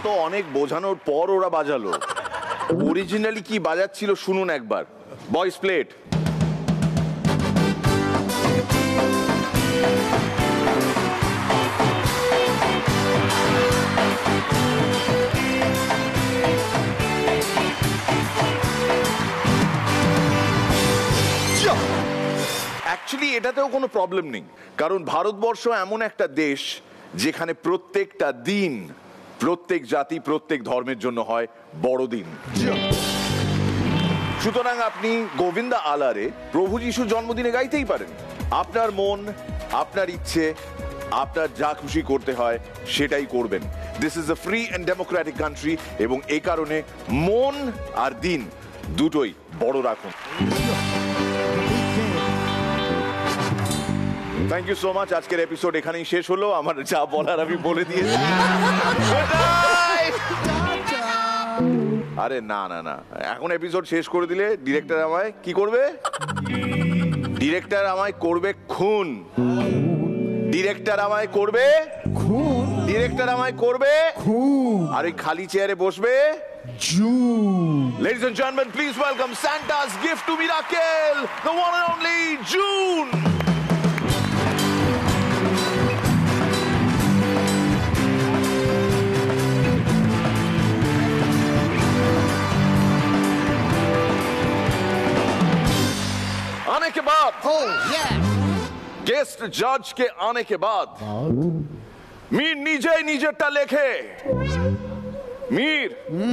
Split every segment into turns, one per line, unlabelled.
তো অনেক বোঝানোর পর ওরা বাজালো। অরিজিনালি কি বাজাচ্ছিল শুনুন একবার। বয়েস প্লেট। অ্যাকচুয়ালি এটাতেও কোনো প্রবলেম নেই, কারণ ভারতবর্ষ এমন একটা দেশ যেখানে প্রত্যেকটা দিন প্রত্যেক জাতি প্রত্যেক ধর্মের জন্য হয় বড়দিন। সুতরাং আপনি গোবিন্দা আলারে প্রভু যিশুর জন্মদিনে গাইতেই পারেন। আপনার মন, আপনার ইচ্ছে, আপনার যা খুশি করতে হয় সেটাই করবেন। This is a free and democratic country, এবং এই কারণে মন আর দিন দুটোই বড় রাখুন। Thank you so much. আজকের এপিসোড এখানেই শেষ হলো। আমার যা বলার আমি বলে দিয়েছি। আরে না না না, এখন এপিসোড শেষ করে দিলে ডিরেক্টর আমায় কি করবে? ডিরেক্টর আমায় করবে খুন। ডিরেক্টর আমায় করবে খুন। ডিরেক্টর আমায় করবে খুন। আর ওই খালি চেয়ারে বসবে June. Ladies and gentlemen, please welcome Santa's gift to Miracle, the one and only June. आने के बाद गेस्ट जज के आने के बाद मीर निजे निजेटा लेखे, मीर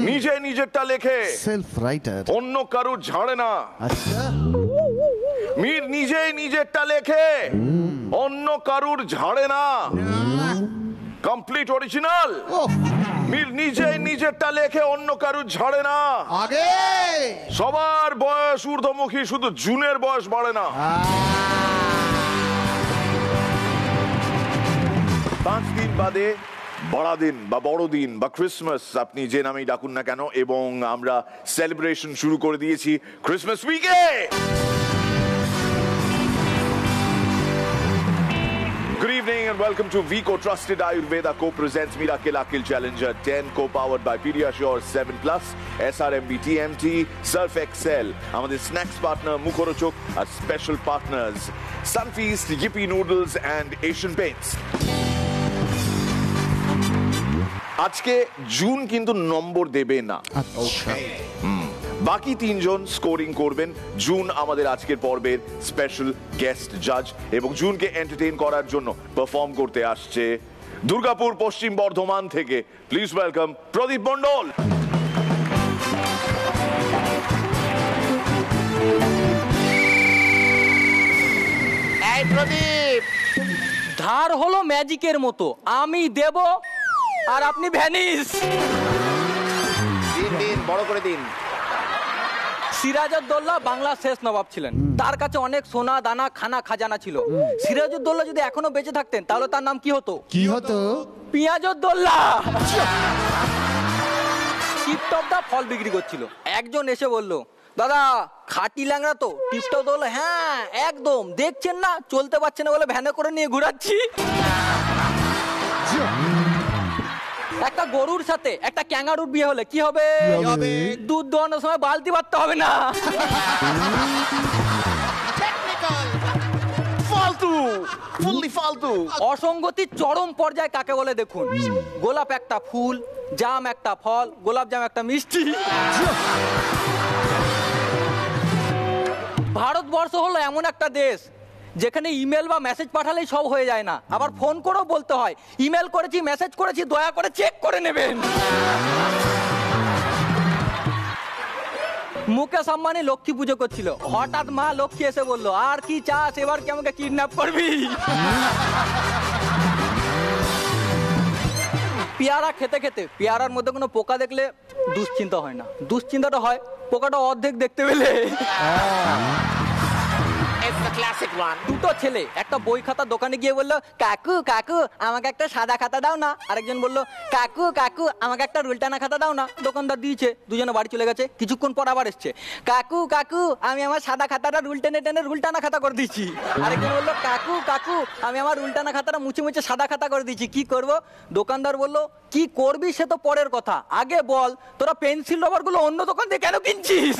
निजे निजेटा लेखे,
सेल्फ राइटर,
অন্য কারু ঝাড়ে না।
আচ্ছা,
मीर निजे निजेटा लेखे, অন্য কারুর ঝাড়ে না। Complete original. मीर निजे निजेटा लेखे, অন্য কারুর ঝাড়ে না।
আগে
সবার বয়স ঊর্ধ্বমুখী, শুধু জুনের বয়স বাড়ে না। 5 দিন বাদে বড়দিন বা বড়দিন বা ক্রিসমাস, আপনি যে নামেই ডাকুন না কেন, এবং আমরা সেলিব্রেশন শুরু করে দিয়েছি ক্রিসমাস উইকে। Good evening and welcome to Vico Trusted Ayurveda co-presents Miracle Akil Challenger 10, co-powered by Pediasure 7+, SRMB TMT, Surf Excel, আমাদের স্ন্যাক্স পার্টনার মুখরোচক, আর special partners Sunfeast, Yippee Noodles and Asian Paints। আজকে জুন কিন্তু নম্বর দেবে না।
আচ্ছা,
বাকি 3 জন স্কোরিং করবেন। জুন আমাদের আজকের পর্বের স্পেশাল গেস্ট জাজ, এবং জুনকে এন্টারটেইন করার জন্য পারফর্ম করতে আসছে দুর্গাপুর পশ্চিম বর্ধমান থেকে। প্লিজ ওয়েলকাম প্রদীপ মণ্ডল।
এই প্রদীপ, ধার হলো ম্যাজিকের মতো, আমি দেব আর আপনি ভ্যানিশ।
দিন দিন বড় করে দিন।
সিরাজউদ্দৌলা বাংলার শেষ নবাব ছিলেন। তার কাছে অনেক সোনা দানা খানা খাজানা ছিল। সিরাজউদ্দৌলা যদি এখনো বেঁচে থাকতেন তাহলে তার নাম কি হতো?
কি হতো?
পিয়াজউদ্দৌলা। টিপটপদা ফল বিক্রি করছিল। একজন এসে বলল, দাদা খাটি ল্যাংড়া তো? টিপটপদা, হ্যাঁ একদম, দেখছেন না চলতে পারছে না বলে ভ্যানে করে নিয়ে ঘুরাচ্ছি। একটা গরুর সাথে একটা ক্যাঙ্গারুর বিয়ে হলে কি হবে? দুধ দোয়ানোর সময় বালতি বাঁধতে হবে না।
ফালতু, ফুললি ফালতু।
অসঙ্গতির চরম পর্যায়ে কাকে বলে দেখুন। গোলাপ একটা ফুল, জাম একটা ফল, গোলাপ জাম একটা মিষ্টি। ভারতবর্ষ হলো এমন একটা দেশ যেখানে ইমেল বা মেসেজ পাঠালেই সব হয়ে যায় না, আবার ফোন করেও বলতে হয় ইমেল করেছি মেসেজ করেছি দয়া করে চেক করে নেবেন। মুকেশ আম্বানি লক্ষ্মী পুজো করছিল, হঠাৎ মা লক্ষ্মী এসে বলল, আর কি চাস, এবার কি আমাকে কিডন্যাপ করবি? পেয়ারা খেতে খেতে পেয়ারার মধ্যে কোনো পোকা দেখলে দুশ্চিন্তা হয় না, দুশ্চিন্তাটা হয় পোকাটা অর্ধেক দেখতে পেলে।
classic one.
দুটো ছেলে একটা বই খাতা দোকানে গিয়ে বললো, কাকু কাকু আমাকে একটা সাদা খাতা দাও না। আরেকজন বললো, কাকু কাকু আমাকে একটা রুলটানা খাতা দাও না। দোকানদার দিয়েছে, দুজনে বাড়ি চলে গেছে। কিছুক্ষণ পর আবার এসছে, কাকু কাকু আমি আমার সাদা খাতাটা রুল টেনে টেনে রুলটানা খাতা করে দিয়েছি। আরেকজন বললো, কাকু কাকু আমি আমার রুলটানা খাতাটা মুছে মুছে সাদা খাতা করে দিয়েছি, কি করব? দোকানদার বললো, কি করবি সে তো পরের কথা, আগে বল তোরা পেন্সিল রবার গুলো অন্য দোকান থেকে কেন কিনছিস?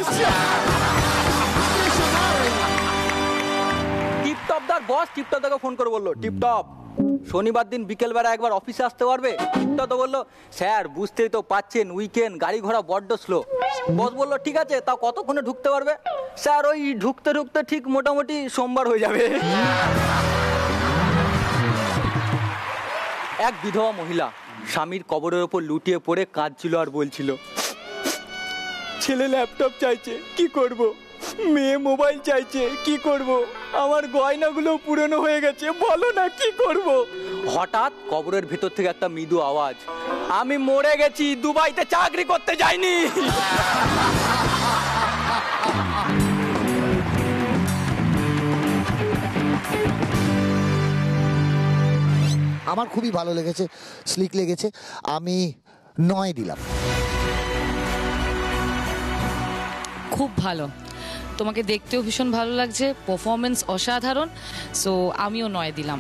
টিপটপদার বস টিপটপদাকে ফোন করে বললো, টিপটপ শনিবার দিন বিকেলবেলা একবার অফিসে আসতে পারবে? টিপটপ তো বললো, স্যার বুঝতেই তো পাচ্ছেন উইকেন্ড, গাড়ি ঘোড়া বড্ড স্লো। বস বললো, ঠিক আছে তাও কতক্ষণে ঢুকতে পারবে? স্যার ওই ঢুকতে ঢুকতে ঠিক মোটামুটি সোমবার হয়ে যাবে। এক বিধবা মহিলা স্বামীর কবরের ওপর লুটিয়ে পড়ে কাঁদছিল আর বলছিল, ছেলে ল্যাপটপ চাইছে কি করব, মেয়ে মোবাইল চাইছে কি করব, আমার গয়নাগুলো পুরনো হয়ে গেছে, বলো না কি করব? হঠাৎ কবরের ভেতর থেকে একটা মৃদু আওয়াজ, আমি মরে গেছি, দুবাইতে চাকরি করতে যাইনি।
আমার খুবই ভালো লেগেছে, স্লিক লেগেছে, আমি 9 দিলাম।
খুব ভালো, তোমাকে দেখতেও ভীষণ ভালো লাগছে, পারফরমেন্স অসাধারণ, সো আমিও 9 দিলাম।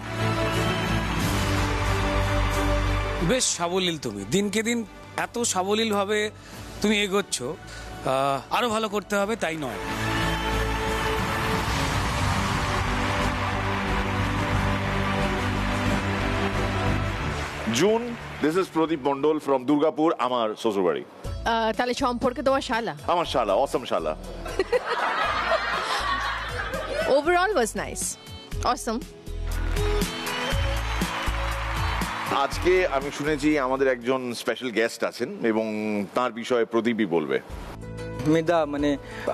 বেশ সাবলীল, তুমি দিনকে দিন এত সাবলীলভাবে তুমি এগোচ্ছ, আরো ভালো করতে হবে, তাই নয়।
জুন, this is Pradip Mondal from Durgapur, আমার শ্বশুরবাড়ি।
তাহলে সম্পর্কে তোমার শালা?
আমার শালা, অসম শালা।
ওভারঅল ওয়াজ নাইস, অসম।
আজকে আমি শুনেছি আমাদের একজন স্পেশাল গেস্ট আছেন এবং তার বিষয়ে প্রদীপই বলবে।
মেদা, মানে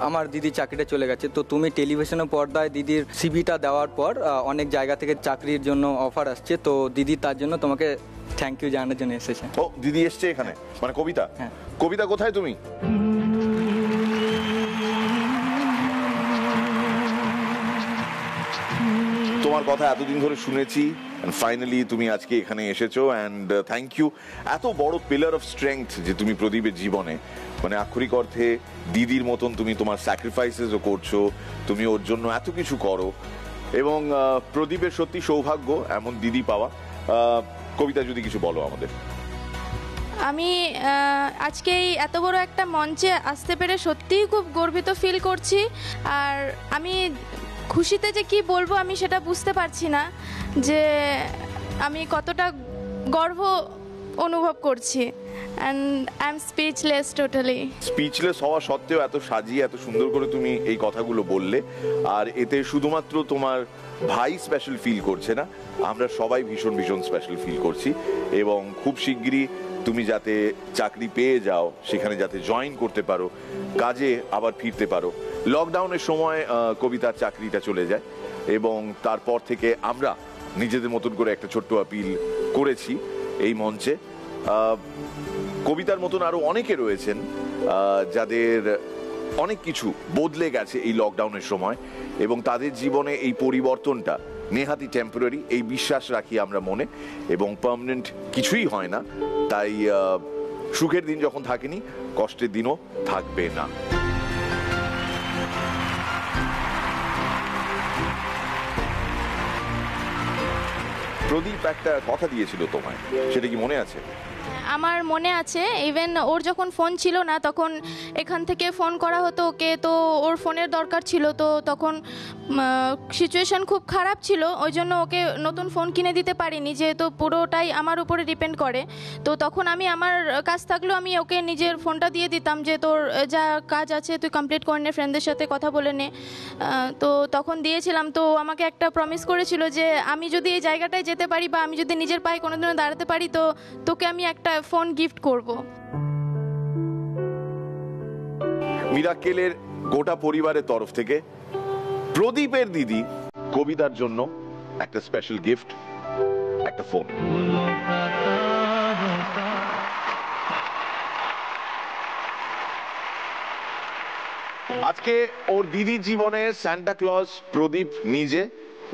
আমার দিদি চাকরিটা চলে গেছে, তো তুমি টেলিভিশনের পর্দায় দিদির সিভিটা দেওয়ার পর অনেক জায়গা থেকে চাকরির জন্য অফার আসছে, তো দিদি তার জন্য তোমাকে থ্যাংক ইউ জানানোর জন্য এসেছে।
ও দিদি এসছে এখানে, মানে কবিতা?
হ্যাঁ।
কবিতা কোথায় তুমি? তোমার কথা এতদিন ধরে শুনেছি, ফাইনালি তুমি আজকে এখানে এসেছো, অ্যান্ড থ্যাংক ইউ। এত বড় পিলার অফ স্ট্রেংথ যে তুমি প্রদীপের জীবনে, মানে আক্ষরিক অর্থে দিদির মতন তুমি তোমার স্যাক্রিফাইসেসও করছো, তুমি ওর জন্য এত কিছু করো, এবং প্রদীপের সত্যি সৌভাগ্য এমন দিদি পাওয়া। কবিতা যদি কিছু বলো আমাদের।
আমি আজকে এই এত বড় একটা মঞ্চে আসতে পেরে সত্যিই খুব গর্বিত ফিল করছি, আর আমি খুশিতে যে কি বলবো আমি সেটা বুঝতে পারছি না, যে আমি কতটা গর্ব অনুভব করছি, and I am speechless, totally
speechless হওয়া সত্ত্বেও এত সাজিয়ে এত সুন্দর করে তুমি এই কথাগুলো বললে, আর এতে শুধুমাত্র তোমার ভাই স্পেশাল ফিল করছে না, আমরা সবাই ভীষণ ভীষণ স্পেশাল ফিল করছি, এবং খুব শিগগিরই তুমি যাতে চাকরি পেয়ে যাও, সেখানে যাতে জয়েন করতে পারো, কাজে আবার ফিরতে পারো। লকডাউনের সময় কবিতার চাকরিটা চলে যায়, এবং তারপর থেকে আমরা নিজেদের মতন করে একটা ছোট্ট আপিল করেছি এই মঞ্চে। কবিতার মতন আরো অনেকে রয়েছেন যাদের অনেক কিছু বদলে গেছে এই লকডাউনের সময়, এবং তাদের জীবনে এই পরিবর্তনটা নেহাতি টেম্পোরারি, এই বিশ্বাস রাখি আমরা মনে, এবং পার্মানেন্ট কিছুই হয় না। তাই সুখের দিন যখন থাকেনি, কষ্টের দিনও থাকবে না। প্রদীপ একটা কথা দিয়েছিল তোমায়, সেটা কি মনে আছে?
আমার মনে আছে। ইভেন ওর যখন ফোন ছিল না তখন এখান থেকে ফোন করা হতো ওকে, তো ওর ফোনের দরকার ছিল, তো তখন সিচুয়েশন খুব খারাপ ছিল, ওই জন্য ওকে নতুন ফোন কিনে দিতে পারিনি, যেহেতু পুরোটাই আমার উপরে ডিপেন্ড করে। তো তখন আমি আমার কাজ থাকলেও আমি ওকে নিজের ফোনটা দিয়ে দিতাম, যে তোর যা কাজ আছে তুই কমপ্লিট করে নে, ফ্রেন্ডদের সাথে কথা বলে নে। তো তখন দিয়েছিলাম, তো আমাকে একটা প্রমিস করেছিল যে আমি যদি এই জায়গাটায় যেতে পারি বা আমি যদি নিজের পায়ে কোনোদিনও দাঁড়াতে পারি, তো তোকে আমি একটা ফোন গিফট করব।
মিরাক্কেলের গোটা পরিবারের তরফ থেকে প্রদীপের দিদি কবিতার জন্য একটা স্পেশাল গিফট, একটা ফোন। আজকে ওর দিদির জীবনে সান্টা ক্লজ প্রদীপ নিজে,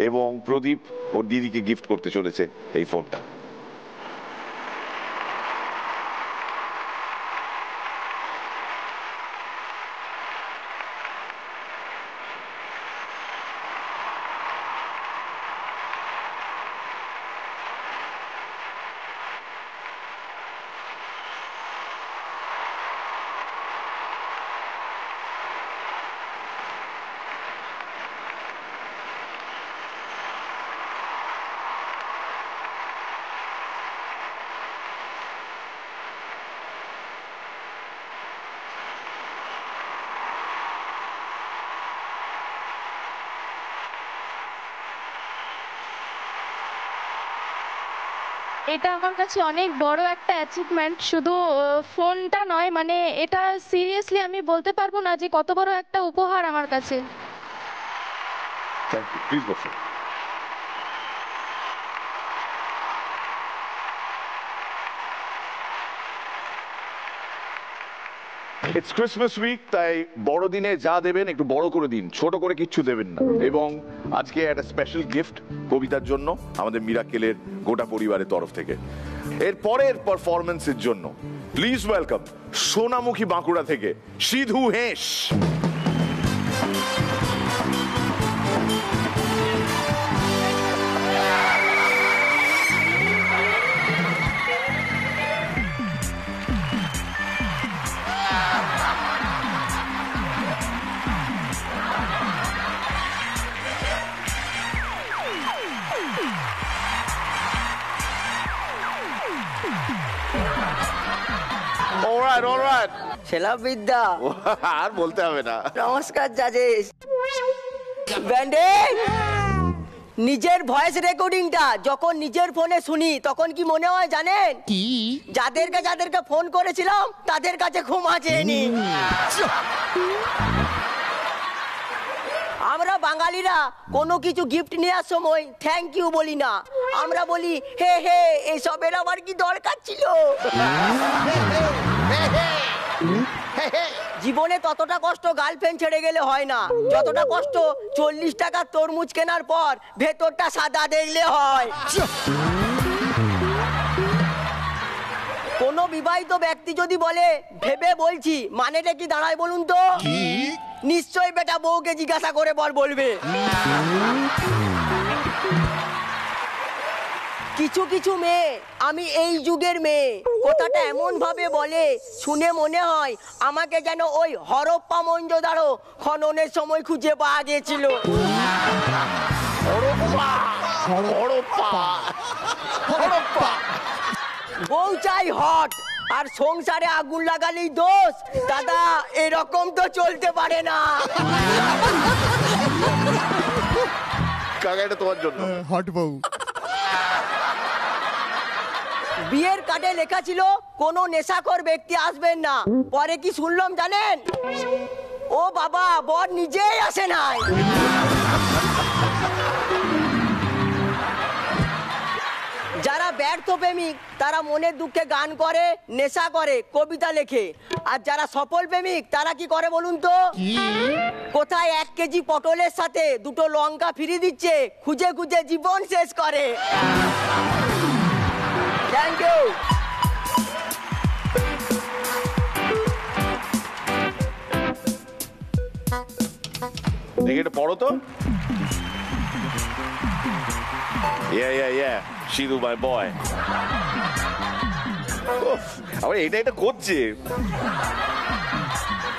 এবং প্রদীপ ওর দিদিকে গিফট করতে চলেছে এই ফোনটা।
এটা আমার কাছে অনেক বড় একটা অ্যাচিভমেন্ট, শুধু ফোনটা নয়, মানে এটা সিরিয়াসলি আমি বলতে পারবো না যে কত বড় একটা উপহার আমার কাছে।
থ্যাংক ইউ, প্লিজ বসো। ইটস ক্রিসমাস উইক, তাই বড়দিনে যা দেবেন একটু বড় করে দিন, ছোট করে কিচ্ছু দেবেন না। এবং আজকে একটা স্পেশাল গিফট কবিতার জন্য আমাদের মিরাকেলের গোটা পরিবারের তরফ থেকে। এর পরের পারফরমেন্সের জন্য প্লিজ ওয়েলকাম সোনামুখী বাঁকুড়া থেকে সিধু হেঁস। অলরাইট
ছেলাবিদ্যা
আর বলতে হবে না।
নমস্কার জাজেস। ব্যান্ডে নিজের ভয়েস রেকর্ডিংটা যখন নিজের ফোনে শুনি তখন কি মনে হয় জানেন?
কি?
যাদেরকে ফোন করেছিলাম তাদের কাছে ক্ষমা চেয়ে। আমরা বাঙালিরা কোনো কিছু গিফট নেওয়ার সময় থ্যাংক ইউ বলি না, আমরা বলি হে হে, এসবের আবার কি দরকার ছিল? জীবনে ততটা কষ্ট গার্লফ্রেন্ড ছেড়ে গেলে হয় না, যতটা কষ্ট 40 টাকার তরমুজ কেনার পর ভেতরটা সাদা দেখলে হয়। কোন বিবাহিত ব্যক্তি যদি বলে ভেবে বলছি, মানেটা কি দাঁড়ায় বলুন তো? নিশ্চয়ই বেটা বউকে জিজ্ঞাসা করে বলবে। কিছু কিছু মেয়ে, আমি এই যুগের মেয়ে, কথাটা এমন ভাবে বলে শুনে মনে হয় আমাকে যেন ওই হরপ্পা মহেঞ্জোদারো খননের সময় খুঁজে পাওয়া গেছিল। বউ চাই হট, আর সংসারে আগুন লাগালেই দোষ। দাদা এরকম তো চলতে পারে না।
কাকা এটা তোমার জন্য।
হট বউ।
বিয়ের কার্ডে লেখা ছিল কোনো নেশাখোর ব্যক্তি আসবেন না, পরে কি শুনলাম জানেন? ও বাবা, বর নিজেই আসে নাই। যারা ব্যর্থ প্রেমিক তারা মনের দুঃখে গান করে, নেশা করে, কবিতা লেখে। আর যারা সফল প্রেমিক তারা কি করে বলুন তো? কোথায় 1 কেজি পটলের সাথে 2টো লঙ্কা ফ্রি দিচ্ছে, খুঁজে খুঁজে জীবন শেষ করে। Thank you.
দেখে এটা পড়ো তো। সিধু মাই বয়। আবার এটা করছে।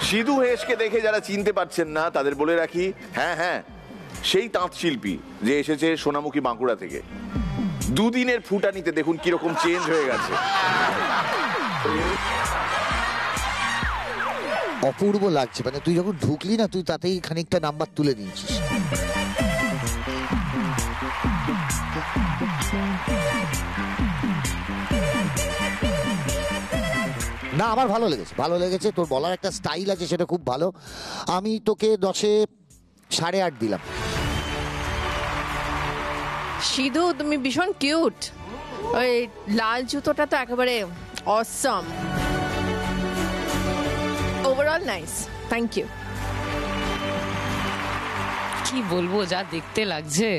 সিধু হেঁসকে দেখে যারা চিনতে পারছেন না তাদের বলে রাখি, হ্যাঁ সেই তাঁত শিল্পী যে এসেছে সোনামুখী বাঁকুড়া থেকে। 2 দিনের ফুটানিতে দেখুন কিরকম চেঞ্জ হয়ে গেছে।
অপূর্ব লাগছে, মানে তুই যখন ঢুকলি না তুই তাতেই খানিকটা নাম্বার তুলে দিয়েছিস। না আমার ভালো লেগেছে, তোর বলার একটা স্টাইল আছে, সেটা খুব ভালো। আমি তোকে 10-এ 8.5 দিলাম।
সিধু তুমি ভীষণ কিউট, ওই লাল জুতোটা তো একেবারে অসম। Overall nice, thank you.
কি বলবো, যা দেখতে লাগছে,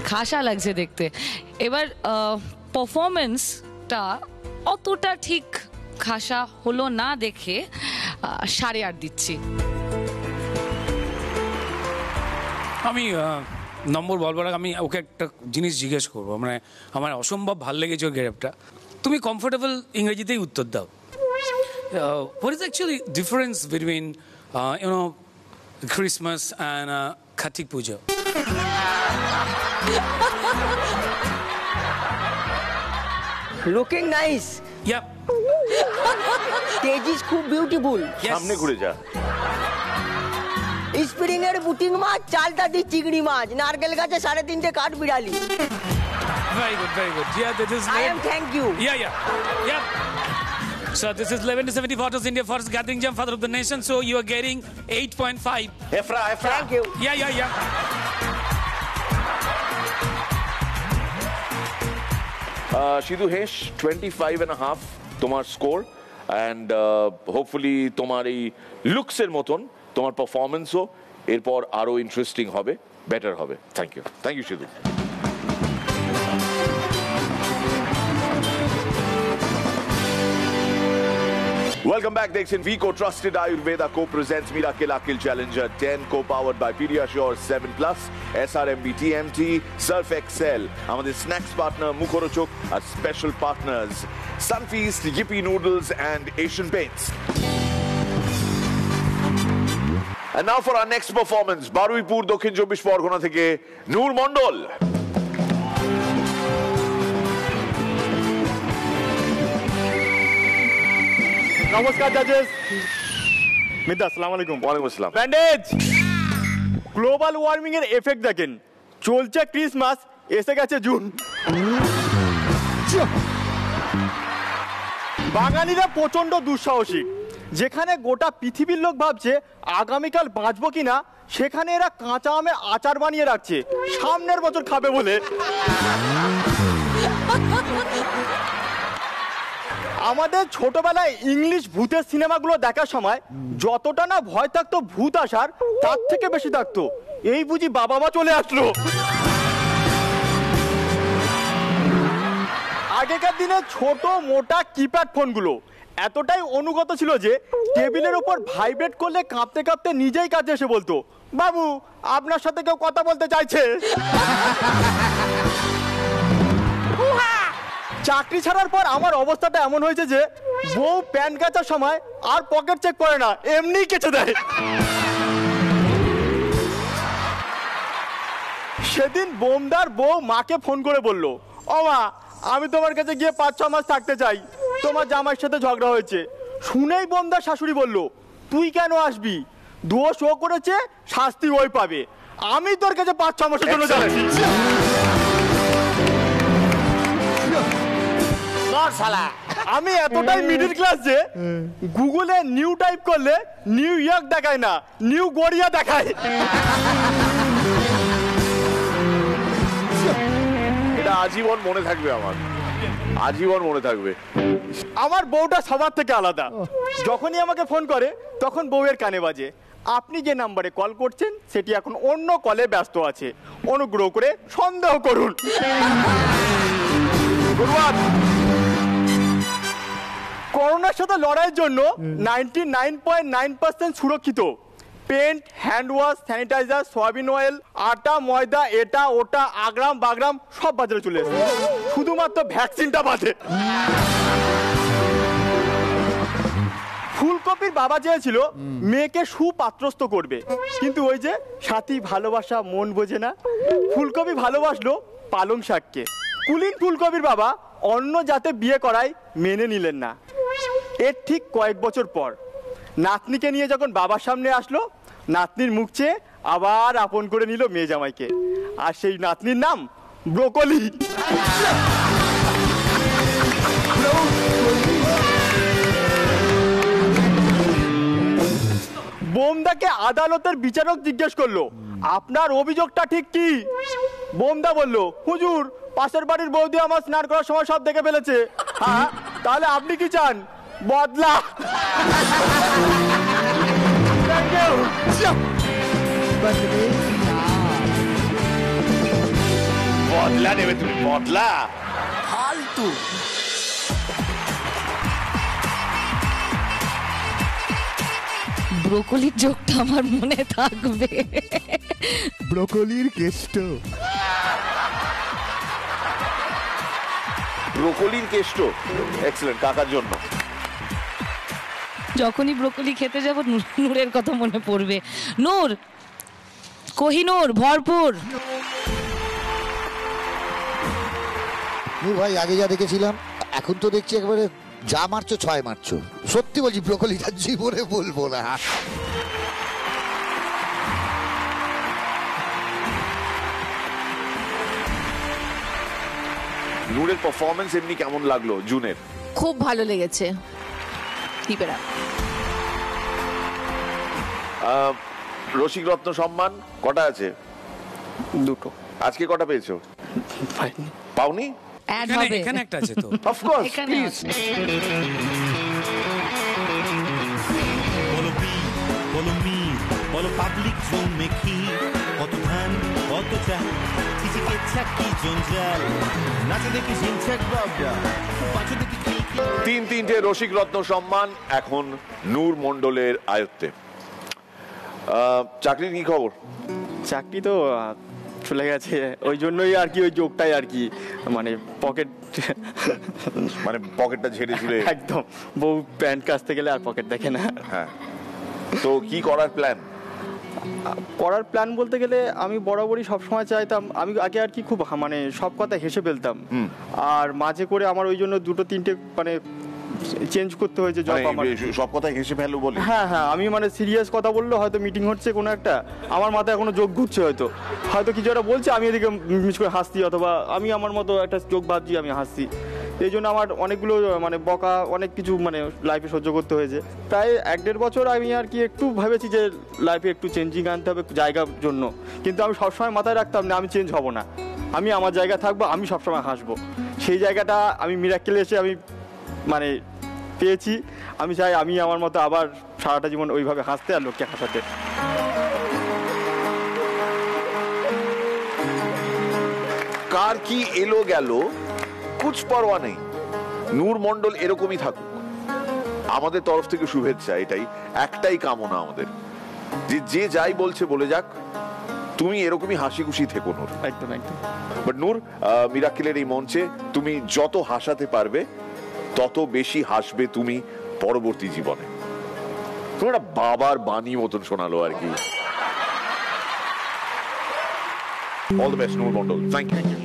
খাসা লাগছে দেখতে। এবার পারফরমেন্সটা অতটা ঠিক খাসা হলো না দেখে 8.5 দিচ্ছি।
আমি নম্বর বলবার আগে আমি ওকে একটা জিনিস জিজ্ঞেস করবো, মানে আমার অসম্ভব ভাল লেগেছে ওর গেটআপটা। তুমি কমফোর্টেবল ইংরেজিতেই উত্তর দাও। What is actually difference between you know Christmas and Kartik Pujo?
Looking nice,
yeah,
stage is খুব বিউটিফুল।
সামনে ঘুরে যা।
স্প্রিং এর বুটিং মাছ, চালটা দি চিংড়ি মাছ, নারকেল গাছে 3.5 কাঠ বিড়ালি।
very good, very good. Yeah, this is
I am thank you.
Yeah. So this is 11 to 70 photos, India first gathering jump father of the nation. So you are getting 8.5.
Efra.
Thank you.
Yeah.
Shidhu Hesh, 25.5 তোমার score, and hopefully তোমার এই লুকসের মতন তোমার পারফরমেন্সও এরপর আরো interesting হবে, better হবে। Thank you Sidhu. Welcome back. দেখছেন Vico Trusted Ayurveda co-presents Miracle Akil Challenger 10 co-powered by Pediasure 7+, SRMB TMT, Surf Excel, আমাদের স্ন্যাক্স পার্টনার মুখরোচক, আর special partners Sunfeast, Yippee Noodles and Asian Paints. And now for our next performance, Baruipur দক্ষিণ 24 পরগনা থেকে নূর মণ্ডল।
নমস্কার জাজেস। মিদ্দা, আসসালামু আলাইকুম।
ওয়ালাইকুম আসসালাম।
ব্যান্ডেজ, গ্লোবাল ওয়ার্মিং এর এফেক্ট দেখেন। চলছে ক্রিসমাস, এসে গেছে জুন। বাঙালিরা প্রচন্ড দুঃসাহসিক। যেখানে গোটা পৃথিবীর লোক ভাবছে আগামীকাল বাঁচবো কিনা, সেখানে এরা কাঁচা আমের আচার বানিয়ে রাখছে সামনের বছর খাবে বলে। আমাদের ছোটবেলায় ইংলিশ ভূতের সিনেমাগুলো দেখার সময় যতটা না ভয় থাকতো ভূত আসার, তার থেকে বেশি থাকতো এই বুঝি বাবা মা চলে আসলো। আগেকার দিনে ছোট মোটা কিপ্যাড ফোনগুলো এতটাই অনুগত ছিল যে টেবিলের উপর ভাইব্রেট করলে কাঁপতে কাঁপতে নিজেই কাছে এসে বলতো, বাবু আপনার সাথে কেউ কথা বলতে চাইছে। চাকরি ছাড়ার পর আমার অবস্থাটা এমন হয়েছে যে বউ প্যান্ট কাচার সময় আর পকেট চেক করে না, এমনি কেচে দেয়। সেদিন বোমদার বউ মাকে ফোন করে বলল, ও মা, আমি তোমার কাছে গিয়ে 5-6 মাস থাকতে চাই, তোমার জামাইয়ের সাথে ঝগড়া হয়েছে। শুনেই বোমদার শাশুড়ি বলল, তুই কেন আসবি? দোষ ও করেছে, শাস্তি ওই পাবে। আমি তোর কাছে 5-6 মাসের জন্য যাচ্ছি। আমি এতটাই মিডল ক্লাস যে গুগলে নিউ টাইপ করলে নিউ ইয়র্ক দেখায় না, নিউ গড়িয়া দেখায়।
এটা আজীবন মনে থাকবে, আমার আজীবন মনে থাকবে।
আমার বউটা সবার থেকে আলাদা। যখনই আমাকে ফোন করে তখন বউয়ের কানে বাজে, আপনি যে নাম্বারে কল করছেন সেটি এখন অন্য কলে ব্যস্ত আছে, অনুগ্রহ করে সন্দেহ করুন। করোনার সাথে লড়াইয়ের জন্য 99.9% সুরক্ষিত paint, hand wash, sanitizer, soybean oil, আটা, ময়দা, এটা ওটা, আগ্রাম বাগ্রাম সব বাজারে চলে এসেছে, শুধুমাত্র ভ্যাকসিনটা বাদে। ফুলকপির বাবা চেয়েছিল মেয়েকে সুপাত্রস্থ করবে, কিন্তু ওই যে সাথী ভালোবাসা মন বোঝে না, ফুলকপি ভালোবাসলো পালং শাককে। কুলিন ফুলকপির বাবা অন্য জাতে বিয়ে করায় মেনে নিলেন না। এর ঠিক কয়েক বছর পর নাতনিকে নিয়ে যখন বাবার সামনে আসলো, নাতনির মুখ চেয়ে আবার আপন করে নিল মেয়ে জামাইকে, আর সেই নাতনির নাম ব্রোকলি। বোমদাকে আদালতের বিচারক জিজ্ঞেস করলো, আপনার অভিযোগটা ঠিক কি? বোমদা বলল, হুজুর, পাশের বাড়ির বৌদি আমার স্নান করার সময় সব দেখে ফেলেছে। হ্যাঁ, তাহলে আপনি কি চান? বদলা।
বদলা নেবে তুমি, বদলা
ফালতু।
ব্রোকলির জোকটা আমার মনে থাকবে।
ব্রোকলির কেষ্ট।
ব্রোকলির কেষ্ট, এক্সেলেন্ট, কাকার জন্য।
যখনই ব্রোকলি খেতে যাব নূরের কথা মনে পড়বে। নূর, কোহিনূর ভরপুর।
নূর ভাই, আগে যা দেখেছিলাম এখন তো দেখছি একবারে যা মারছো 6 মারছো। সত্যি বলছি, ব্রোকলিটা জীবনে বলবো না।
নূরের পারফরমেন্স এমনি কেমন লাগলো জুনের?
খুব ভালো লেগেছে।
রসিক রত্ন সম্মান কটা আছে?
2টো।
আজকে কটা পেয়েছো? পাওনি?
অ্যাড হবে।
এখানে একটা আছে তো।
অফ কোর্স,
এখানে
প্লিজ।
বলো বি, বলো মি, বলো পাবলিক জোন মেখি, কত ধান কত চা, চিচিকে চাকি জঞ্জাল, নাচে দেখি সিংছেক বাবরা, পাঁচো দেখি
তিনটে রসিক রত্ন সম্মান এখন নূর মণ্ডলের আয়ত্তে। চাকরির কি খবর?
চাকরি তো চলে গেছে, ওই জন্যই আর কি ওই জোকটাই আর কি, মানে পকেট,
মানে পকেটটা ঝেড়ে ঝুড়ে।
একদম, বউ প্যান্ট কাচতে গেলে আর পকেট দেখে না।
হ্যাঁ, তো কি করার প্ল্যান?
করার প্ল্যান বলতে গেলে আমি বরাবরই সবসময় চাইতাম, আমি আগে আর কি খুব মানে সব কথা হেসে ফেলতাম, আর মাঝে করে আমার ওই জন্য 2-3টে মানে চেঞ্জ করতে হয়েছে জব। আমার
সব কথা হেসে ফেলো বলে?
হ্যাঁ, আমি মানে সিরিয়াস কথা বললে হয়তো মিটিং হচ্ছে কোনো একটা, আমার মাথায় এখনো যোগ ঘুরছে, হয়তো কিছু একটা বলছে, আমি এদিকে মিস করে হাসছি, অথবা আমি আমার মতো একটা যোগ ভাবছি, আমি হাসছি। এই জন্য আমার অনেকগুলো মানে বকা, অনেক কিছু মানে লাইফে সহ্য করতে হয়েছে। প্রায় 1-1.5 বছর আমি আর কি একটু ভেবেছি যে লাইফে একটু চেঞ্জিং আনতে হবে জায়গার জন্য, কিন্তু আমি সবসময় মাথায় রাখতাম না আমি চেঞ্জ হব না, আমি আমার জায়গা থাকবো, আমি সবসময় হাসবো। সেই জায়গাটা আমি মিরাক্কেলে এসে আমি মানে পেয়েছি। আমি চাই আমি আমার মতো আবার সারাটা জীবন ওইভাবে হাসতে আর লোককে হাসাতে।
কার কি এলো গেল কুছ পরোয়া নেই, নূর মণ্ডল এরকমই থাকুক। আমাদের তরফ থেকে শুভেচ্ছা, এটাই একটাই কামনা আমাদের, যে যাই বলছে বলে যাক, তুমি এরকমই হাসি খুশি থেকো নূর।
একদম একদম।
বাট নূর, মিরাক্কেলের এই মঞ্চে তুমি যত হাসাতে পারবে তত বেশি হাসবে তুমি পরবর্তী জীবনে। তুমি একটা বাবার বাণী মতন শোনালো আর কি। All the best Noor Mondal, thank you.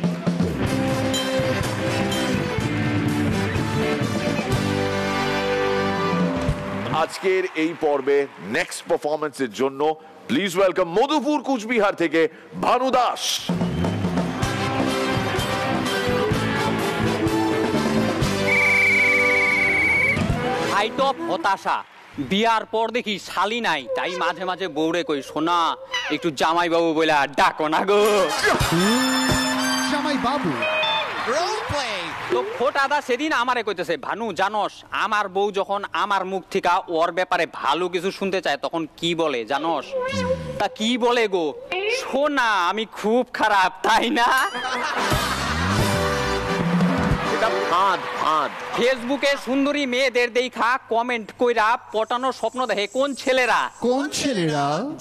আজকের এই পর্বে নেক্সট পারফরমেন্সের জন্য প্লিজ ওয়েলকাম মধুপুর কুচবিহার থেকে ভানু দাস।
হাইট অফ হতাশা, বিয়ার পর দেখি শালি নাই, তাই মাঝে মাঝে বউরে কই, শোনা একটু জামাই বাবু বলে ডাকো না গো।
জামাই বাবু
তো ফোটাদা সেদিন আমারে কইতেছে, ভানু জানোস আমার বউ যখন আমার মুখ থেকে ওর ব্যাপারে ভালো কিছু শুনতে চায় তখন কি বলে জানোস? তা কি বলে গো? শোনা আমি খুব খারাপ, তাই না? ফেসবুকে সুন্দরী মেয়েদের দেখা কমেন্ট কইরা পটানোর স্বপ্ন দেখে কোন ছেলেরা?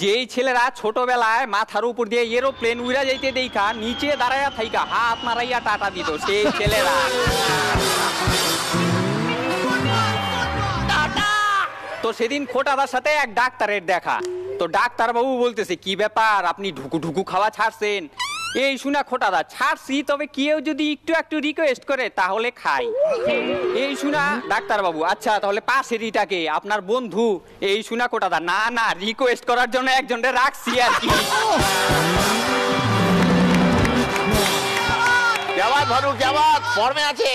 যেই ছেলেরা ছোটবেলায় মাথার উপর দিয়ে এরোপ্লেন উড়া যাইতে দেখা নিচে দাঁড়াইয়া থাইকা হাত নাড়াইয়া টাটা দিত, সেই ছেলেরা। তো সেদিন খোটাদার সাথে এক ডাক্তারের দেখা, তো ডাক্তার বাবু বলতেছে, কি ব্যাপার আপনি ঢুকু ঢুকু খাওয়া ছাড়ছেন? এই শুনা খোটাদা, ছাড়ছি তবে কেউ যদি একটু রিকোয়েস্ট করে তাহলে খাই। এই শুনা ডাক্তার বাবু, আচ্ছা তাহলে পাশের ইটাকে আপনার বন্ধু? এই শুনা খোটাদা, না রিকোয়েস্ট করার জন্য একজনকে রাখছি আর কি। ফর্মে আছে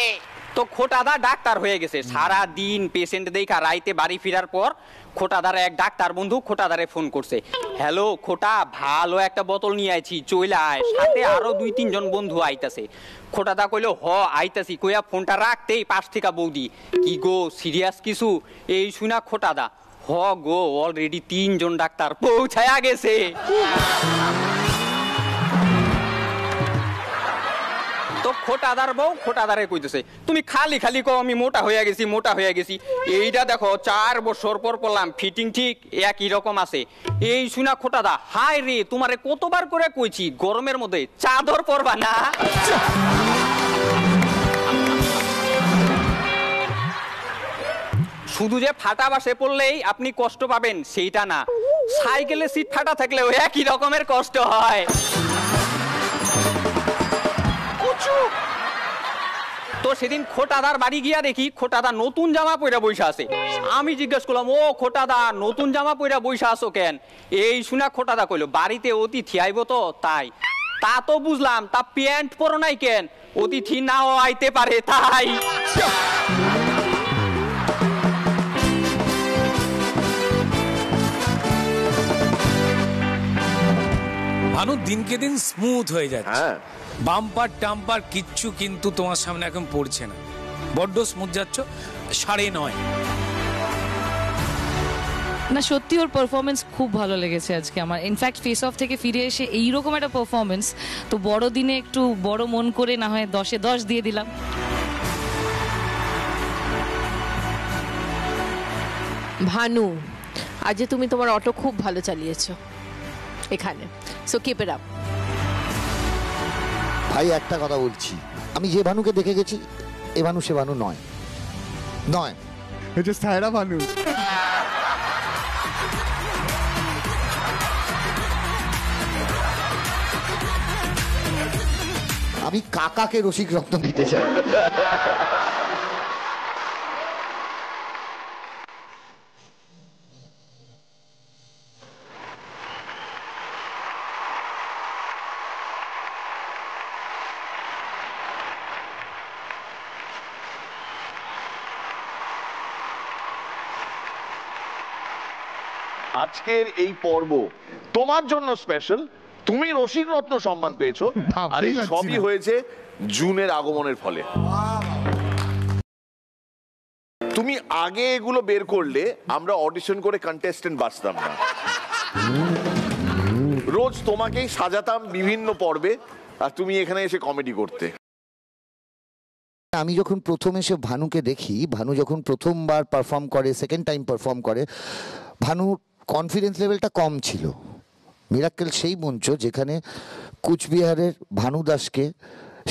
তো। খোটাদা ডাক্তার হয়ে গেছে, সারা দিন পেশেন্ট দেখা রাইতে বাড়ি ফিরার পর খোটাদার এক ডাক্তার বন্ধু খোটাদারে ফোন করছে, হ্যালো খোটা, ভালো একটা বোতল নিয়ে আইছি, চইলা আয়, সাথে আরো 2-3 জন বন্ধু আইতাছে। খোটাদা কইলো, হ আইতাছি, কইয়া ফোনটা রাখতেই পাশ থেকে বৌদি, কি গো সিরিয়াস কিছু? এই শুনা খোটাদা, হ হ গো, অলরেডি 3 জন ডাক্তার পৌঁছায়া গেছে। তো খোটাদার বউ খোটাদারে কইতেছে, তুমি খালি খালি কও আমি মোটা হয়ে গেছি, মোটা হয়ে গেছি। এইটা দেখো 4 বছর পর পড়লাম, ফিটিং ঠিক একই রকম আছে। এই শুনা খোটাদা, হায় রে, তোমারে কতবার করে কইছি গরমের মধ্যে চাদর পরবা না। শুধু যে ফাটা বাসে পড়লেই আপনি কষ্ট পাবেন সেইটা না, সাইকেলের সিট ফাটা থাকলেও একই রকমের কষ্ট হয়। তো সেদিন খোটাদার বাড়ি গিয়া দেখি খোটাদা নতুন জামা পইরা বইসা আছে। আমি জিজ্ঞেস করলাম, ও খোটাদা নতুন জামা পইরা বইসা আছো কেন? এই শুনা খোটাদা কইলো, বাড়িতে অতিথি আইব তো তাই। তা তো বুঝলাম, তা প্যান্ট পরো নাই কেন? অতিথি নাও আইতে পারে তাই।
ভানু দিনকে দিন স্মুথ হয়ে যাচ্ছে, বাম্পার টাম্পার কিচ্ছু কিন্তু তোমার সামনে এখন পড়ছে না, বড্ড স্মুথ যাচ্ছ। 9.5
না, সত্যি ওর পারফরমেন্স খুব ভালো লেগেছে আজকে আমার। ইনফ্যাক্ট ফেস অফ থেকে ফিরে এসে এইরকম একটা পারফরমেন্স, তো বড় দিনে একটু বড় মন করে না হয় 10-এ 10 দিয়ে দিলাম।
ভানু, আজ তুমি তোমার অটো খুব ভালো চালিয়েছো এখানে, সো কিপ ইট আপ।
ভাই একটা কথা বলছি, আমি যে ভানুকে দেখে গেছি এ ভানু সে ভানু নয়, নয়, এটা সায়রা ভানু। আমি কাকাকে রসিক রত্ন দিতে চাই।
আজকের এই পর্ব তোমার জন্য স্পেশাল, তুমি রসিক রত্ন সম্মান পেয়েছো, আর এই সবই হয়েছে জুনের আগমনের ফলে। তুমি আগে এগুলো বের করলে আমরা অডিশন করে কন্টেস্টেন্ট বাঁচতাম না। রোজ তোমাকেই সাজাতাম বিভিন্ন পর্বে, আর তুমি এখানে এসে কমেডি করতে।
আমি যখন প্রথম এসে ভানুকে দেখি, ভানু যখন প্রথমবার পারফর্ম করে, সেকেন্ড টাইম পারফর্ম করে, ভানুর কনফিডেন্স লেভেলটা কম ছিল। মিরাক্কেল সেই মঞ্চ যেখানে কুচবিহারের ভানু দাসকে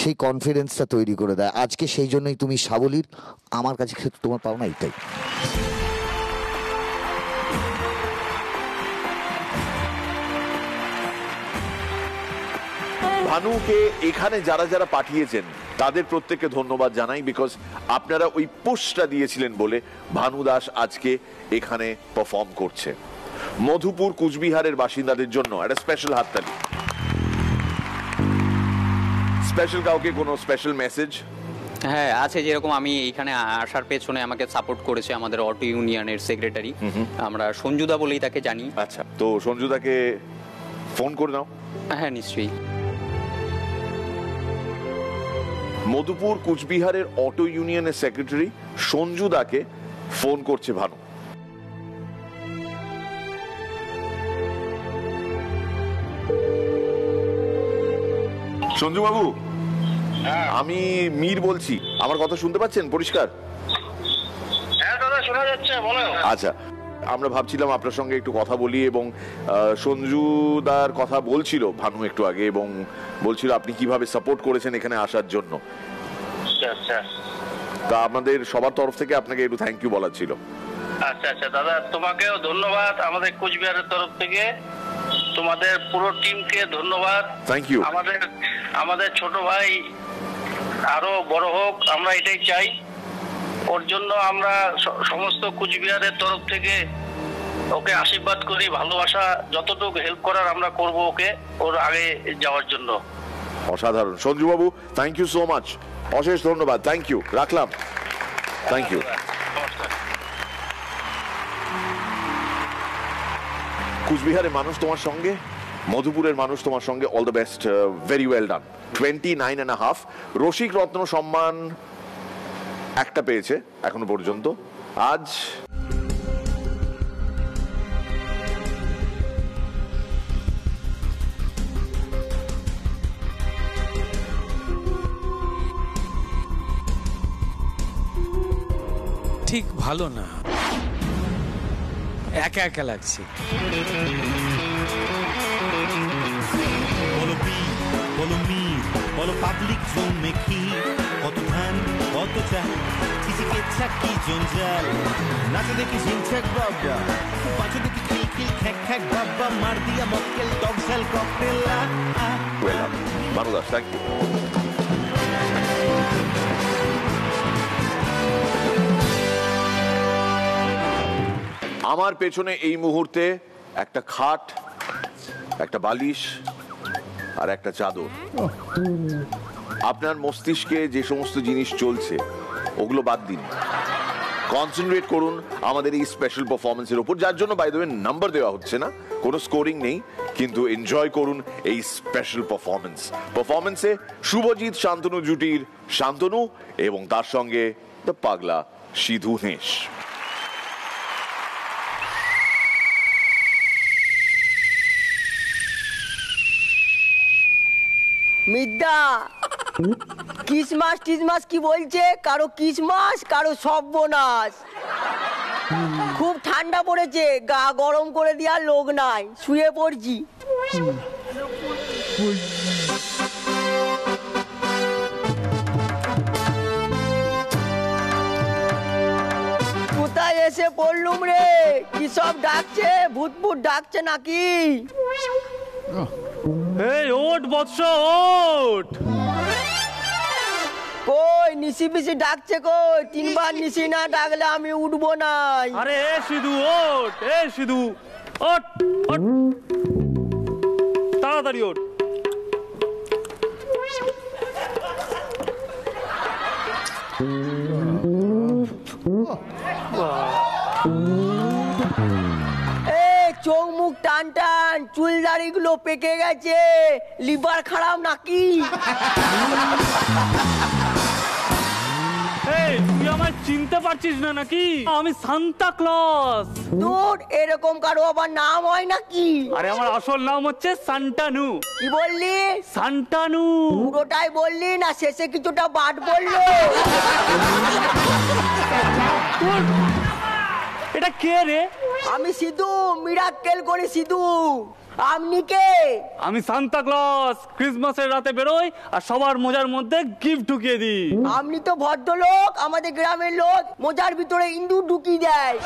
সেই কনফিডেন্সটা তৈরি করে দেয়। আজকে সেই জন্যই তুমি সাবলীল, আমার কাছে তোমার পাওনা এটাই।
ভানুকে এখানে যারা যারা পাঠিয়েছেন তাদের প্রত্যেককে ধন্যবাদ জানাই, বিকজ আপনারা ওই পুশটা দিয়েছিলেন বলে ভানু দাস আজকে এখানে পারফর্ম করছে। মধুপুর কুচবিহারের বাসিন্দাদের জন্য একটা স্পেশাল হাততালি। স্পেশাল কাউকে কোনো স্পেশাল মেসেজ?
হ্যাঁ আছে, যেরকম আমি এইখানে আসার পেছনে আমাকে সাপোর্ট করেছে আমাদের অটো ইউনিয়নের সেক্রেটারি, আমরা সঞ্জুদা বলেই তাকে জানি।
আচ্ছা, তো সঞ্জুদাকে ফোন করে নাও।
হ্যাঁ নিশ্চয়ই।
মধুপুর কুচবিহারের অটো ইউনিয়নের সেক্রেটারি সঞ্জুদাকে ফোন করছে ভানু। সঞ্জু বাবু, আমি মীর বলছি, আমার কথা শুনতে পাচ্ছেন পরিষ্কার?
হ্যাঁ দাদা, শোনা যাচ্ছে, বলো।
আচ্ছা, আমরা ভাবছিলাম আপনার সঙ্গে একটু কথা বলি, এবং সঞ্জুদার কথা বলছিল ভানু একটু আগে, এবং বলছিল আপনি কিভাবে সাপোর্ট করেছেন এখানে আসার জন্য। তা আমাদের সবার তরফ থেকে আপনাকে একটু থ্যাংক ইউ বলার ছিল।
আচ্ছা আচ্ছা দাদা, তোমাকেও ধন্যবাদ আমাদের কুচবিহারের তরফ থেকে, তোমাদের পুরো টিমকে ধন্যবাদ।
Thank you.
আমাদের ছোট ভাই আরো বড় হোক, আমরা এটাই চাই। ওর জন্য আমরা সমস্ত কুচবিহারের তরফ থেকে ওকে আশীর্বাদ করি, ভালোবাসা, যতটুকু হেল্প করার আমরা করব ওকে, ওর আগে যাওয়ার জন্য।
অসাধারণ সঞ্জু বাবু, থ্যাংক ইউ সো মাচ, অশেষ ধন্যবাদ, থ্যাংক ইউ, রাখলাম, থ্যাংক ইউ। কুচবিহারের মানুষ তোমার সঙ্গে, মধুপুরের মানুষ তোমার সঙ্গে, all the best, very well done. 29.5 রসিক রত্ন সম্মান একটা পেয়েছে এখনো পর্যন্ত। আজ
ঠিক ভালো না, একা একা লাগছে।
বলো বি, বলো মির, বলো পাবলিক জোন মেখি, কত ধান কত চাল, চিচিকে চাকি জঞ্জাল, নাচে দেখি ঝিনছাক বাবা, পাঁচে দেখি খিল খিল খ্যাক খ্যাক বাবা, মার দিয়া মক্কেল টকঝাল cocktail.
Bhanu Das, thank you. আমার পেছনে এই মুহূর্তে একটা খাট, একটা বালিশ আর একটা চাদর। আপনার মস্তিষ্কে যে সমস্ত জিনিস চলছে ওগুলো বাদ দিন, কনসেন্ট্রেট করুন আমাদের এই স্পেশাল পারফরমেন্সের উপর, যার জন্য বাই দ্য ওয়ে নাম্বার দেওয়া হচ্ছে না, কোনো স্কোরিং নেই, কিন্তু এনজয় করুন এই স্পেশাল পারফরমেন্সে শুভজিৎ শান্তনু জুটির শান্তনু এবং তার সঙ্গে দ্য পাগলা সিধু নেশ।
মিদ্যা ক্রিসমাস টিসমাস কি বলছে, কারো ক্রিসমাস কারো সর্বনাশ। খুব ঠান্ডা পড়েছে, গা গরম করে দেওয়ার লোক নাই, শুয়ে পড়ছি। কোথায় এসে পড়লুম রে, কি সব ডাকছে, ভূত ভূত ডাকছে নাকি?
এই ওঠ বৎস ওঠ।
কই নিশি পিসি ডাকছে কই, তিনবার নিশি না ডাকলে আমি উঠবো নাই।
আরে এ সিধু ওঠ, এ সিধু ওঠ ওঠ, তাড়াতাড়ি ওঠ।
চোখ মুখ টান টান, চুল দাড়ি গুলো পেকে গেছে, লিভার খারাপ নাকি?
তুই আমায় চিনতে পারছিস না নাকি? আমি সান্তা ক্লজ।
দূর, এরকম কারো আবার নাম হয় নাকি?
আরে আমার আসল নাম হচ্ছে সান্টানু।
কি বললি?
সান্টানু।
পুরোটাই বললি না শেষে কিছুটা বাদ বললো?
এটা কে রে?
আমি সিধু, মিরাক্কেল করি সিধু। আপনি কে?
আমি সান্তা ক্লজ, ক্রিসমাসের রাতে বেরোই আর সবার মোজার মধ্যে গিফট ঢুকিয়ে দিই।
আপনি তো ভদ্রলোক, আমাদের গ্রামের লোক মোজার ভিতরে ইন্দুর ঢুকিয়ে দেয়।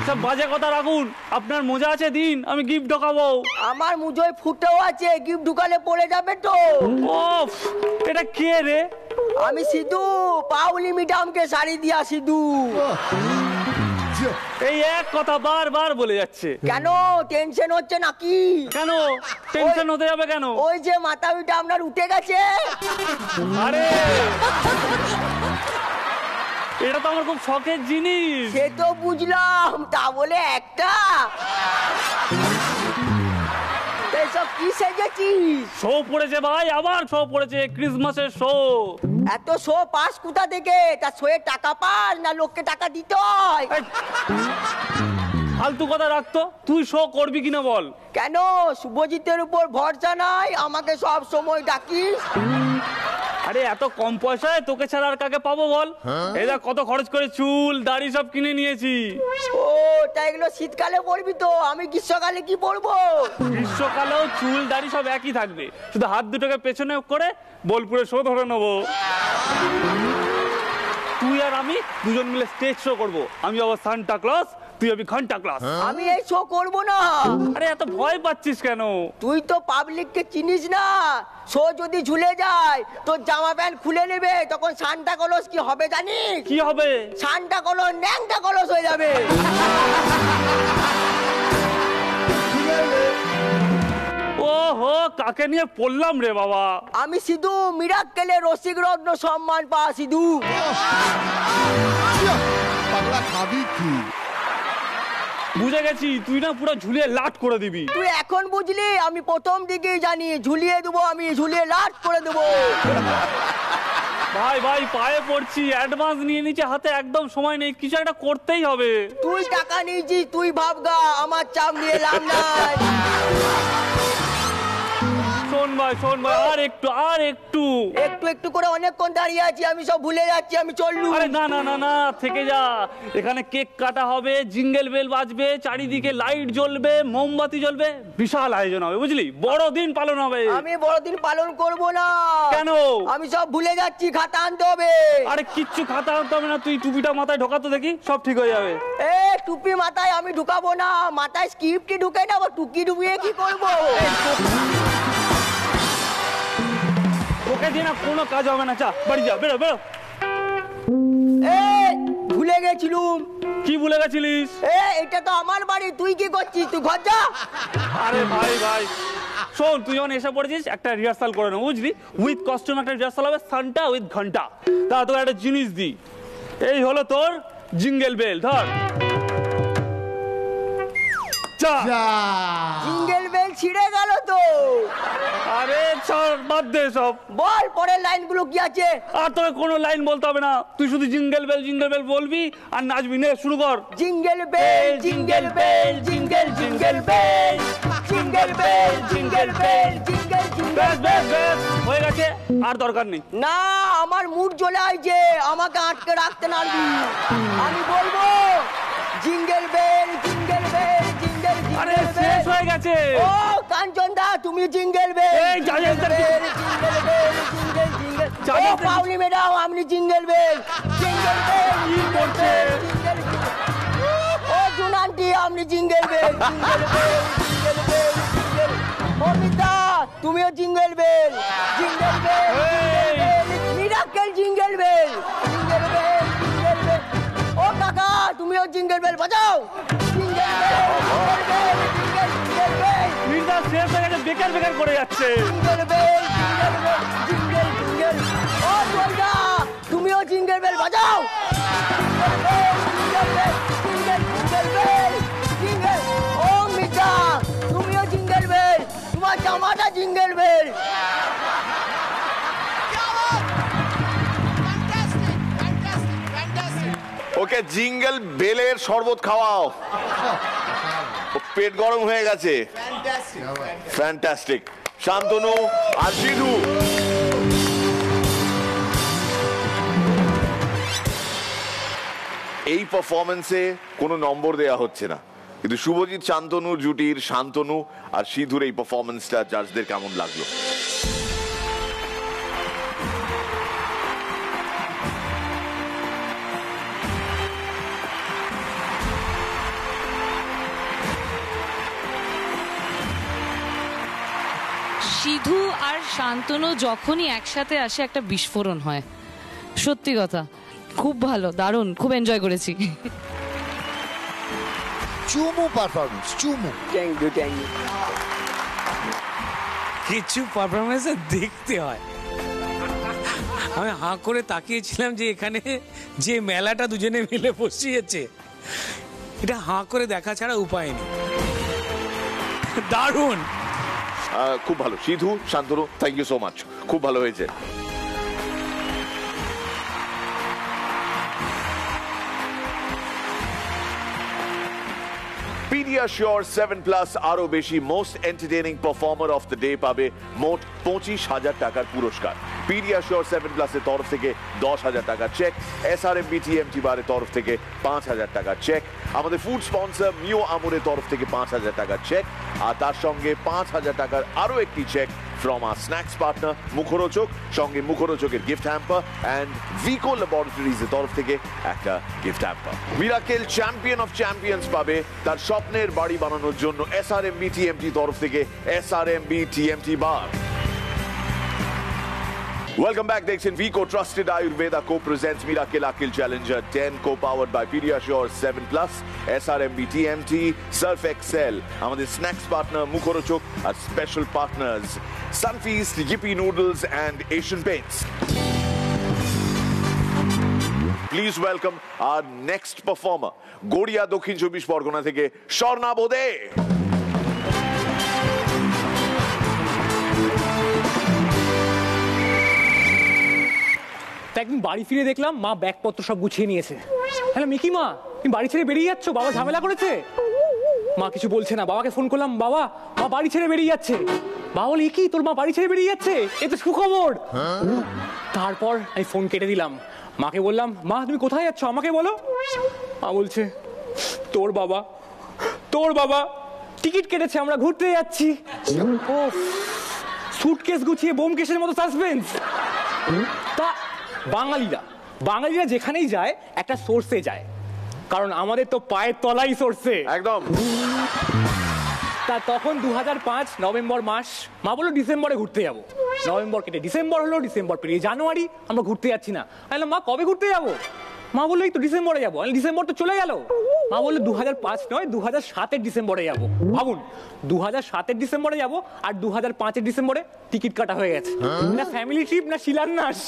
সব বাজে কথা রাখুন, আপনার মোজা আছে দিন, আমি গিফট ঢোকাবো।
আমার মুজোয় ফুটেও আছে, গিফট ঢুকালে পড়ে যাবে তো।
ওফ, এটা কে রে?
আমি সিধু, পাউলি ম্যাডামকে শাড়ি দিয়া সিধু।
এই এক কথা বারবার বলে যাচ্ছে।
কেন, টেনশন হচ্ছে নাকি?
কেন টেনশন হতে যাবে কেন?
ওই যে মাথা পিঠা আপনার উঠে গেছে।
আরে এটা তো আমার খুব শখের জিনিস।
সে তো বুঝলাম, তা বলে একটা এসব কি সেজেছিস?
শো পড়েছে ভাই, আবার শো পড়েছে, ক্রিসমাসের শো।
এত শো পাস কোথা থেকে? তা শোয়ে টাকা পাস না লোককে টাকা দিতে হয়?
ফালতু কথা রাখতো, তুই শো করবি কিনা বল।
কেন, শুভজিতের উপর ভরসা নাই? আমাকে সব সময় ডাকিস।
আরে এত কম পয়সায় তোকে ছাড়া আর কাকে পাবো বল? এই দেখ কত খরচ করে চুল দাড়ি সব কিনে নিয়েছি।
ও, তাই এগুলো শীতকালে পরবি তো, আমি গ্রীষ্মকালে কি পরবো?
গ্রীষ্মকালেও চুল দাড়ি সব একই থাকবে, শুধু হাত দুটোকে পেছনে করে বোলপুরে শো ধরে নেবো। তুই আর আমি দুজন মিলে স্টেজ শো করবো। আমি আবার সান্টা ক্লজ, তুই আমি ঘন্টা ক্লাস।
আমি এই শো করবো না।
আরে এত ভয় পাচ্ছিস কেন?
তুই তো পাবলিককে চিনিস না। শো যদি ঝুলে যায় তোর জামা প্যান্ট খুলে নেবে, তখন সান্টা ক্লজ কি হবে জানিস?
কি হবে?
সান্টা ক্লজ ন্যাংটা ক্লজ হয়ে যাবে।
ওহো, কাকে নিয়ে পড়লাম রে বাবা?
আমি সিধু, মিরাক্কেলে রসিক রত্ন সম্মান পা সিধু।
পাগলা খাবি কি?
বুঝে গেছি, তুই না পুরো ঝুলিয়ে লাট করে দিবি।
তুই এখন বুঝলি? আমি প্রথম দিকেই জানি ঝুলিয়ে দেবো, আমি ঝুলিয়ে লাট করে দেবো।
ভাই ভাই পায়ে পড়ছি, অ্যাডভান্স নিয়ে নিচে হাতে, একদম সময় নেই, কিছু একটা করতেই হবে।
তুই টাকা নিয়েছিস, তুই ভাবগা, আমার চাপ নিয়ে লাভ নাই।
শোন শোন ভাই, আর একটু
একটু একটু করে অনেকক্ষণ দাঁড়িয়ে আছি, আমি সব ভুলে যাচ্ছি, আমি চললু।
আরে না না না না, থেকে যা। এখানে কেক কাটা হবে, জিঙ্গেল বেল বাজবে, চারিদিকে লাইট জ্বলবে, মোমবাতি জ্বলবে, বিশাল আয়োজন হবে, বুঝলি? বড়দিন পালন হবে।
আমি বড়দিন পালন করব না।
কেন?
আমি সব ভুলে যাচ্ছি, খাতা আনতে হবে।
আরে কিচ্ছু খাতা আনতে হবে না, তুই টুপিটা মাথায় ঢোকাতো দেখি, সব ঠিক হয়ে যাবে।
এ টুপি মাথায় আমি ঢুকাবো না, মাথায় স্ক্রিপ্টই ঢুকে নেবো, টুকি ঢুকিয়ে কি করবো?
তোকে দিয়ে না কোনো কাজ হবে না, চা বাড়ি যা, বেরো বেরো।
এ ভুলে গেছিলুম।
কি ভুলে গেছিলিস?
এটা তো আমার বাড়ি, তুই কি করছিস? তুই ঘর যা।
আরে ভাই শোন, তুই যখন এসে পড়েছিস একটা রিহার্সাল করে নেবো, বুঝলি? উইথ কস্টিউম একটা রিহার্সাল হবে, সান্টা উইথ ঘন্টা। তা তোকে একটা জিনিস দি, এই হলো তোর জিঙ্গেল বেল, ধর।
জিঙ্গেল বেল ছিঁড়ে গেল তো।
আরে ছাড়, বাদ দে সব।
বল পরের লাইনগুলো কি আছে?
আর তোকে কোনো লাইন বলতে হবে না, তুই শুধু জিঙ্গেল বেল বলবি আর নাচবি। নে শুরু কর।
Jingle bell jingle bell jingle jingle bell jingle bell jingle bell jingle jingle.
বেশ হয়ে গেছে, আর দরকার নেই।
না, আমার মুড চলে আইছে, আমাকে আটকে রাখতে নারবি। আমি বলবো jingle bell jingle bell jingle jingle.
আরে শেষ হয়ে গেছে।
ও কাঞ্চন দা, তুমি জিঙ্গেল বেল।
এই jingle bell
jingle bell jingle jingle. ও পাউলি ম্যাডাম, আপনি জিঙ্গেল বেল জিঙ্গেল বেল
কি করছে?
ও জুনান্টি, আপনি jingle bell jingle bell jingle bell jingle. Amita, তুমিও jingle bell jingle bell Mirakkel jingle bell jingle bell jingle bell. ও কাকা, তুমিও জিঙ্গেল বেল বাজাও। Jingle bell jingle bell jingle jingle bell.
Mirza শেষ হয়ে গেছে, বেকার করে যাচ্ছে।
Jingle bell jingle bell jingle jingle. ও জয়দা, তুমিও জিঙ্গেল বেল বাজাও। Jingle bell jingle jingle bell jingle. ও মিতা, তুমিও জিঙ্গেল বেল, তোমার জামাটা জিঙ্গেল বেল।
ওকে জিঙ্গেল বেলের শরবত খাওয়াও, পেট গরম হয়ে গেছে। ফ্যান্টাস্টিক। শান্তনু আর সিধু, এই পারফরমেন্সে কোনো নম্বর দেয়া হচ্ছে না, কিন্তু শুভজিৎ শান্তনুর জুটির শান্তনু আর সিধুর এই পারফরমেন্সটা জাজদের কেমন লাগলো?
সিধু আর শান্তনু যখনই একসাথে আসে একটা বিস্ফোরণ হয়, সত্যি কথা। খুব ভালো, দারুণ, খুব এনজয় করেছি।
চুমু পারফরমেন্স, চুমু।
Thank you thank you.
কিছু পারফরমেন্সে দেখতে হয়। আমি হাঁ করে তাকিয়েছিলাম যে এখানে যে মেলাটা দুজনে মিলে বসিয়েছে, এটা হাঁ করে দেখা ছাড়া উপায় নেই। দারুণ,
খুব ভালো। Sidhu, Shantanu, thank you so much, খুব ভালো হয়েছে। Pediasure 7+ আরো বেশি most entertaining performer of the day পাবে মোট 25,000 টাকার পুরস্কার। Pediasure 7+ এর তরফ থেকে 10,000 টাকার চেক, SRMB TMT বারের তরফ থেকে 5,000 টাকার চেক, আমাদের ফুড স্পন্সর মিও আমুরের তরফ থেকে 5,000 টাকার চেক, আর তার সঙ্গে 5,000 টাকার আরো একটি cheque from our snacks partner Mukhorochak, সঙ্গে মুখরোচকের gift hamper and Vicco laboratories এর তরফ থেকে একটা gift hamper. Miracle champion of champions পাবে তার স্বপ্নের বাড়ি বানানোর জন্য SRMB TMT তরফ থেকে SRMB TMT বার। Welcome back, দেখছেন Vico Trusted Ayurveda co-presents Miracle Akil Challenger 10 co-powered by Pediasure 7+, SRMB TMT, Surf Excel, আমাদের স্ন্যাক্স পার্টনার মুখরোচক আর special partners Sunfeast, Yippee Noodles and Asian Paints. Please welcome our next performer, Garia দক্ষিণ 24 পরগনা থেকে স্বর্ণা বোদে।
একদিন বাড়ি ফিরে দেখলাম মা ব্যাগপত্র সব গুছিয়ে নিয়েছে। হ্যালো মিকি মা, তুমি বাড়ি ছেড়ে বেরিয়ে যাচ্ছ? বাবা ঝামেলা করেছে? মা কিছু বলছে না। বাবাকে ফোন করলাম, বাবা মা বাড়ি ছেড়ে বেরিয়ে যাচ্ছে। বাবা বলে কি তোর মা বাড়ি ছেড়ে বেরিয়ে যাচ্ছে, এ তো সুখবর। তারপর আমি ফোন কেটে দিলাম, মাকে বললাম মা তুমি কোথায় যাচ্ছ আমাকে বলো। মা বলছে তোর বাবা টিকিট কেটেছে, আমরা ঘুরতে যাচ্ছি। সুটকেস গুছিয়ে বোমকেসের মতো সাসপেন্স। তা বাঙালিরা যেখানেই যায় একটা সোর্সে যায়, কারণ আমাদের তো পায়ের তলাই সোর্সে একদম। তা তখন 2005 নভেম্বর মাস, মা বললো ডিসেম্বরে ঘুরতে যাবো। নভেম্বর কেটে ডিসেম্বর হলো, ডিসেম্বর পেরিয়ে জানুয়ারি, আমরা ঘুরতে যাচ্ছি না। বললাম মা কবে ঘুরতে যাবো? মা বললো এই তো ডিসেম্বরে যাবো। ডিসেম্বর তো চলে গেল। মা বললো 2005 নয় 2007 ডিসেম্বরে যাবো। ভাবুন 2007 ডিসেম্বরে যাবো আর 2005 ডিসেম্বরে টিকিট কাটা হয়ে গেছে। না ফ্যামিলি ট্রিপ না শিলান্যাস।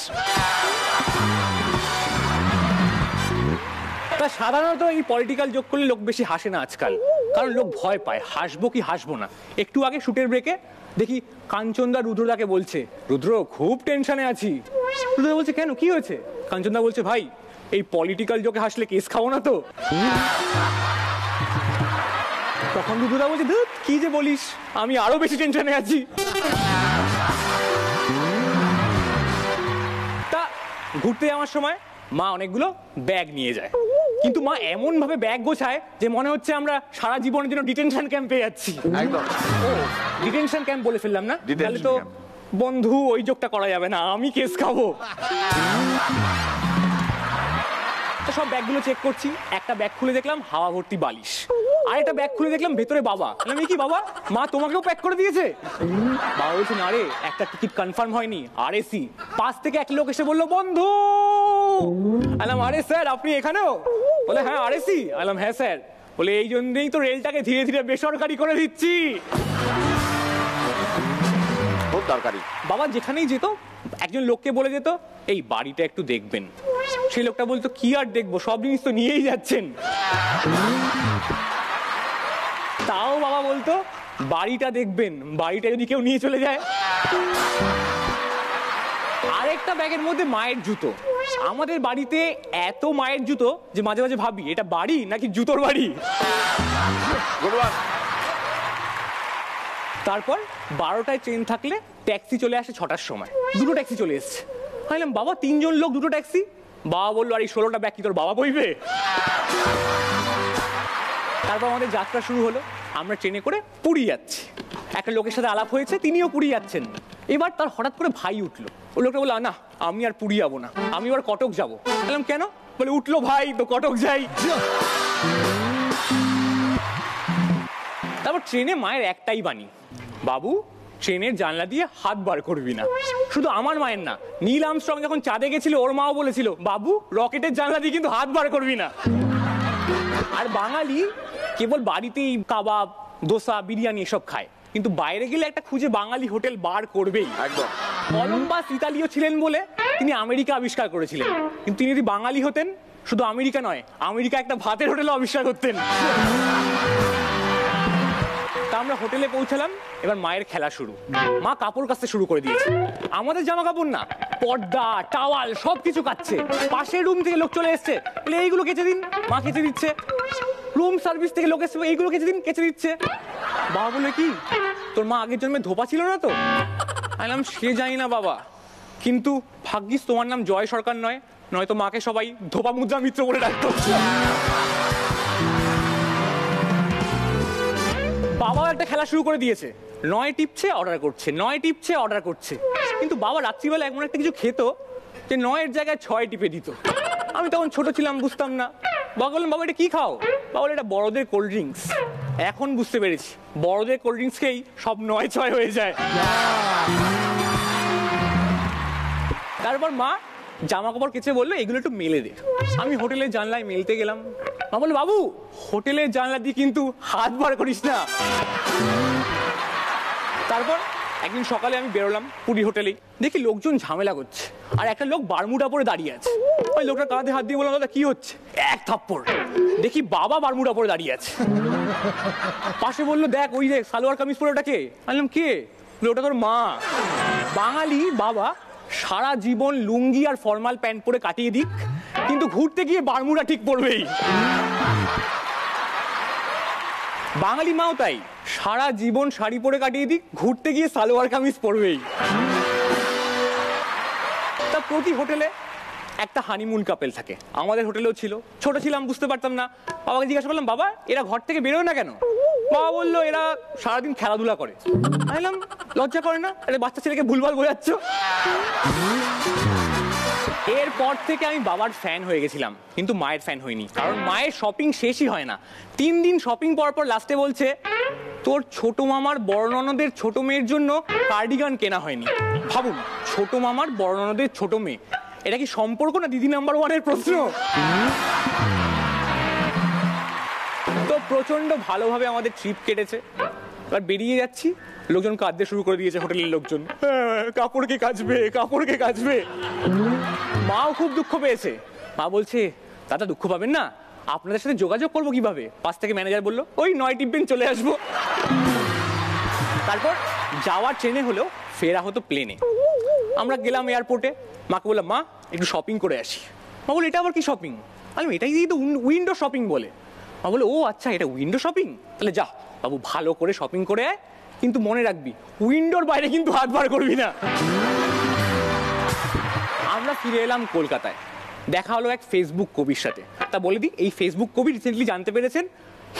তা সাধারণত এই পলিটিক্যাল যোগ করলে লোক বেশি হাসে না আজকাল, কারণ লোক ভয় পায় হাসবো কি হাসবো না। একটু আগে শুটের ব্রেকে দেখি কাঞ্চনদা রুদ্রদাকে বলছে, রুদ্র খুব টেনশনে আছি। রুদ্রদা বলছে কেন কি হয়েছে? কাঞ্চনদা বলছে ভাই এই পলিটিক্যাল জোকে হাসলে কেস খাবো না তো। তখন রুদ্রদা বলছে ধুত কি যে বলিস, আমি আরো বেশি টেনশনে আছি। তা ঘুরতে যাওয়ার সময় মা অনেকগুলো ব্যাগ নিয়ে যায়, কিন্তু মা এমন ভাবে ব্যাগ গোছায় যে মনে হচ্ছে আমরা সারা জীবনের জন্য ডিটেনশন ক্যাম্পে যাচ্ছি। একদম ডিটেনশন ক্যাম্প বলে ফেললাম না, তাহলে তো বন্ধু ওই যোগটা করা যাবে না, আমি কেস খাবো। সব ব্যাগগুলো চেক করছি, একটা ব্যাগ খুলে দেখলাম হাওয়া ভর্তি বালিশ, আর একটা ব্যাগ খুলে দেখলাম ভেতরে বাবা। আমি কি বাবা মা তোমাকেও প্যাক করে দিয়েছে? বাবা বলছে না রে, একটা টিকিট কনফার্ম হয়নি, আরএসি। পাশ থেকে এক লোক এসে বললো বন্ধু। আলাম আরে স্যার আপনি এখানেও? বলে হ্যাঁ আরএসি। আলাম হ্যাঁ স্যার। বলে এই জন্যই তো রেলটাকে ধীরে ধীরে বেসরকারি করে দিচ্ছি।
খুব দরকারি।
বাবা যেখানেই যেত একজন লোককে বলে যেত এই বাড়িটা একটু দেখবেন। সেই লোকটা বলতো কি আর দেখবো, সব জিনিস তো নিয়েই যাচ্ছেন। তাও বাবা বলতো বাড়িটা দেখবেন, বাড়িটা যদি কেউ নিয়ে চলে যায়। আরেকটা ব্যাগের মধ্যে মায়ের জুতো। আমাদের বাড়িতে এত মায়ের জুতো যে মাঝে মাঝে ভাবি এটা বাড়ি নাকি জুতোর বাড়ি। তারপর 12টায় ট্রেন থাকলে ট্যাক্সি চলে আসে 6টার সময়। দুটো ট্যাক্সি চলে এসছে। ভাবলাম বাবা 3 জন লোক দুটো ট্যাক্সি। বাবা বললো আর এই 16টা ব্যাগ কি তোর বাবা বইবে? তারপর আমাদের যাত্রা শুরু হলো। আমরা ট্রেনে করে পুরী যাচ্ছি। একটা লোকের সাথে আলাপ হয়েছে, তিনিও পুরী যাচ্ছেন। এবার তার হঠাৎ করে ভাই উঠলো। ওই লোকটা বললো না আমি আর পুরী যাবো না, আমি এবার কটক যাবো। বললাম কেন? বলে উঠলো ভাই তো কটক যাই। তারপর ট্রেনে মায়ের একটাই বাণী, বাবু ট্রেনের জানলা দিয়ে হাত বার করবি না। শুধু আমার মায়ের না, নীল আর্মস্ট্রং যখন চাঁদে গেছিল ওর মাও বলেছিল বাবু রকেটের জানলা দিয়ে কিন্তু হাত বার করবি না। আর বাঙালি কেবল বাড়িতেই কাবাব দোসা বিরিয়ানি এসব খায়, কিন্তু বাইরে গেলে একটা খুঁজে বাঙালি হোটেল বার করবেই। একদম। কলম্বাস ইতালীয় ছিলেন বলে তিনি আমেরিকা আবিষ্কার করেছিলেন, কিন্তু তিনি যদি বাঙালি হতেন শুধু আমেরিকা নয়, আমেরিকা একটা ভাতের হোটেলও আবিষ্কার করতেন। তা আমরা হোটেলে পৌঁছালাম। এবার মায়ের খেলা শুরু। মা কাপড় কাচতে শুরু করে দিয়েছে। আমাদের জামা কাপড় না, পর্দা টাওয়াল সবকিছু কাচ্ছে। পাশের রুম থেকে লোক চলে এসছে, বলে এইগুলো কেচে দিন। মা কেচে দিচ্ছে। রুম সার্ভিস থেকে লোক এসছে, এইগুলো কেচে দিন, কেচে দিচ্ছে। বাবা বলে কি তোর মা আগের জন্মে ধোপা ছিল না তো? বললাম সে জানি না বাবা, কিন্তু ভাগ্যিস তোমার নাম জয় সরকার নয়, নয়তো মাকে সবাই ধোপা মুদ্রা মিত্র বলে ডাকতো। বাবাও একটা খেলা শুরু করে দিয়েছে। 9 টিপছে অর্ডার করছে, 9 টিপছে অর্ডার করছে। কিন্তু বাবা রাত্রিবেলা এমন একটা কিছু খেত যে 9-এর জায়গায় 6 টিপে দিত। আমি তখন ছোট ছিলাম, বুঝতাম না। বাবা বললাম বাবা এটা কি খাও? বাবা এটা বড়দের কোল্ড ড্রিঙ্কস। এখন বুঝতে পেরেছি বড়দের কোল্ড ড্রিঙ্কস খেয়েই সব 9-6 হয়ে যায়। তারপর মা জামা কাপড় কেচে বললো এগুলো একটু মেলে দে। আমি হোটেলের জানলায় মেলতে গেলাম। মা বললো বাবু হোটেলের জানলা দিয়ে কিন্তু হাত বার করিস না। তারপর একদিন সকালে আমি বেরোলাম পুরী হোটেলেই, দেখি লোকজন ঝামেলা করছে, আর একটা লোক বারমুডা পরে দাঁড়িয়ে আছে। ওই লোকটা কাঁধে হাত দিয়ে বললাম দাদা কি হচ্ছে? এক থাপ্পড়। দেখি বাবা বারমুডা পরে দাঁড়িয়ে আছে। পাশে বললো দেখ ওই যে সালোয়ার কামিজ পরে ওটা কে? বললাম কে? ওটা তোর মা। বাঙালি বাবা সারা জীবন লুঙ্গি আর ফর্মাল প্যান্ট পরে কাটিয়ে দিক, কিন্তু ঘুরতে গিয়ে বারমুডা ঠিক পড়বেই। বাঙালি মাও তাই, সারা জীবন শাড়ি পরে কাটিয়ে দিক, ঘুরতে গিয়ে সালোয়ার কামিজ পরবেই। তা প্রতি হোটেলে একটা হানিমুন কাপেল থাকে, আমাদের হোটেলেও ছিল। ছোট ছিলাম, বুঝতে পারতাম না। বাবাকে জিজ্ঞাসা করলাম, বাবা এরা ঘর থেকে বেরোয় না কেন? বাবা বললো, এরা সারাদিন খেলাধুলা করে। বললাম, লজ্জা করে না? আরে বাচ্চা ছেলেকে ভুলভাল বোঝাচ্ছ। এরপর থেকে আমি বাবার ফ্যান হয়ে গেছিলাম, কিন্তু মায়ের ফ্যান হইনি, কারণ মায়ের শপিং শেষই হয় না। 3 দিন শপিং পর লাস্টে বলছে, তোর ছোট মামার বড় ননদের ছোট মেয়ের জন্য কার্ডিগান কেনা হয়নি। ভাবুন, ছোট মামার বড় ননদের ছোট মেয়ে, এটা কি সম্পর্ক না দিদি নাম্বার 1 এর প্রশ্ন? তো প্রচন্ড ভালোভাবে আমাদের ট্রিপ কেটেছে। এবার বেরিয়ে যাচ্ছি, লোকজন কাঁদতে শুরু করে দিয়েছে, হোটেলের লোকজন, কাপড়কে কাচবে, কাপড়কে কাচবে। মাও খুব দুঃখ পেয়েছে। মা বলছে, দাদা দুঃখ পাবেন না, আপনাদের সাথে যোগাযোগ করবো কিভাবে? পাশ থেকে ম্যানেজার বললো, ওই 9 টিপবেন, চলে আসবো। তারপর যাওয়ার ট্রেনে হলেও ফেরা হতো প্লেনে। আমরা গেলাম এয়ারপোর্টে, মাকে বললাম, মা একটু শপিং করে আসি। মা বলে, এটা আবার কি শপিং? আমি এটাই তো উইন্ডো শপিং বলে। মা বলে, ও আচ্ছা, এটা উইন্ডো শপিং, তাহলে যা বাবু ভালো করে শপিং করে আয়, কিন্তু মনে রাখবি উইন্ডোর বাইরে কিন্তু হাত বার করবি না। আমরা ফিরে এলাম কলকাতায়, দেখা হলো এক ফেসবুক কবির সাথে। তা বলে দিই, এই ফেসবুক কবি রিসেন্টলি জানতে পেরেছেন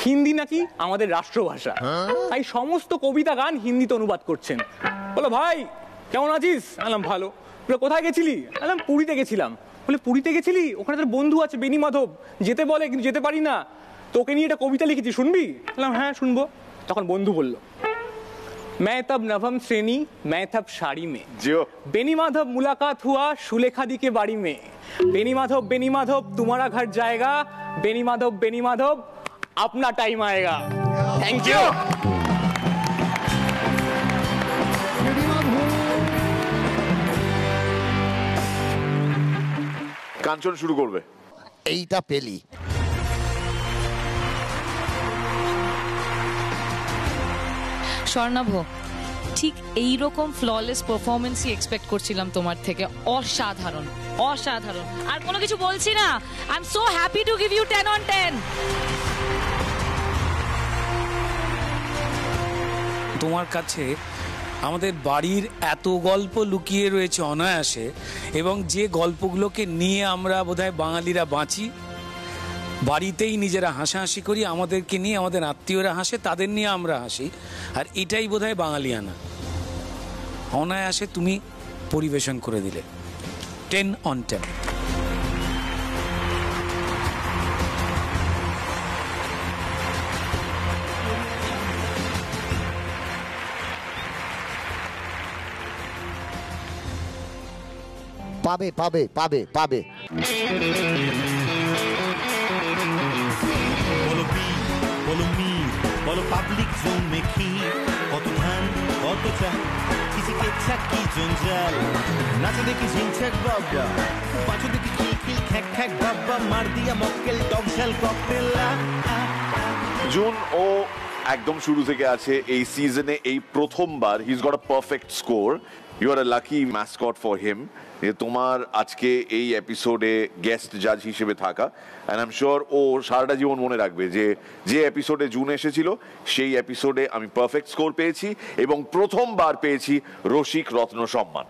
হিন্দি নাকি আমাদের রাষ্ট্রভাষা, তাই সমস্ত কবিতা গান হিন্দিতে অনুবাদ করছেন। বলো, ভাই কেমন আছিস? আলাম ভালো। বলে, কোথায় গেছিলি? আলাম পুরীতে গেছিলাম। বলে, পুরীতে গেছিলি? ওখানে তোর বন্ধু আছে বেনি মাধব, যেতে বলে কিন্তু যেতে পারি না, তোকে নিয়ে একটা কবিতা লিখেছি, শুনবি? বললাম, হ্যাঁ শুনবো। তখন বন্ধু বলল, मैं तब नवम श्रेणी मैं तब साड़ी में, बेनी माधव मुलाकात हुआ सुलेखा दी के बाड़ी में, बेनी माधव तुम्हारा घर जाएगा, बेनी माधव अपना टाइम आएगा। Thank you.
কাঞ্চন শুরু করবে।
এইটা পেলি।
স্বর্ণাভ, ঠিক এইরকম ফ্ললেস পারফরমেন্সই এক্সপেক্ট করছিলাম তোমার থেকে। অসাধারণ, অসাধারণ, আর কোনো কিছু বলছি না। I am so happy to give you 10 on 10।
তোমার কাছে আমাদের বাড়ির এত গল্প লুকিয়ে রয়েছে অনায়াসে, এবং যে গল্পগুলোকে নিয়ে আমরা বোধহয় বাঙালিরা বাঁচি, বাড়িতেই নিজেরা হাসাহাসি করি, আমাদেরকে নিয়ে আমাদের আত্মীয়রা হাসে, তাদের নিয়ে আমরা হাসি, আর এটাই বোধহয় বাঙালিয়ানা। অনায়াসে তুমি পরিবেশন করে দিলে। 10 on 10।
পাবে পাবে পাবে পাবে।
বলো মি, বলো পাবলিক জোন মেখি, কত ধান কত চা, কিসি কেচ্ছা কি জঞ্জাল, নাচে দেখি ঝিংছাক বাবা, পাঁচু দেখি খিলখিল খ্যাক খ্যাক বাবা, মার দিয়া মক্কেল টকঝাল ককটেল।
জুন ও একদম শুরু থেকে আছে এই সিজনে, এই প্রথমবার he is got a perfect score. You are a lucky mascot for him. তোমার আজকে এই এপিসোডে গেস্ট জাজ হিসেবে থাকা, অ্যান্ড আই এম শিওর ও সারাটা জীবন মনে রাখবে যে এপিসোডে জুন এসেছিল সেই এপিসোডে আমি পারফেক্ট স্কোর পেয়েছি এবং প্রথমবার পেয়েছি রসিক রত্ন সম্মান।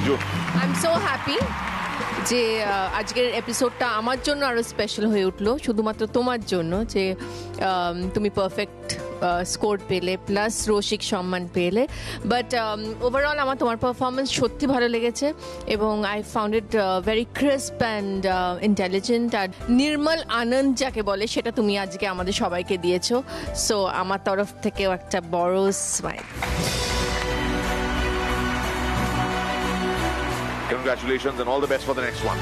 June,
I am so happy যে আজকের এপিসোডটা আমার জন্য আরো স্পেশাল হয়ে উঠলো, শুধুমাত্র তোমার জন্য, যে তুমি পারফেক্ট স্কোর পেলে প্লাস রসিক সম্মান পেলে। বাট ওভারঅল আমার তোমার পারফরমেন্স সত্যি ভালো লেগেছে, এবং I found it very crisp and intelligent. আর নির্মল আনন্দ যাকে বলে, সেটা তুমি আজকে আমাদের সবাইকে দিয়েছো। সো আমার তরফ থেকেও একটা বড় smile.
Congratulations and all the best for the next one.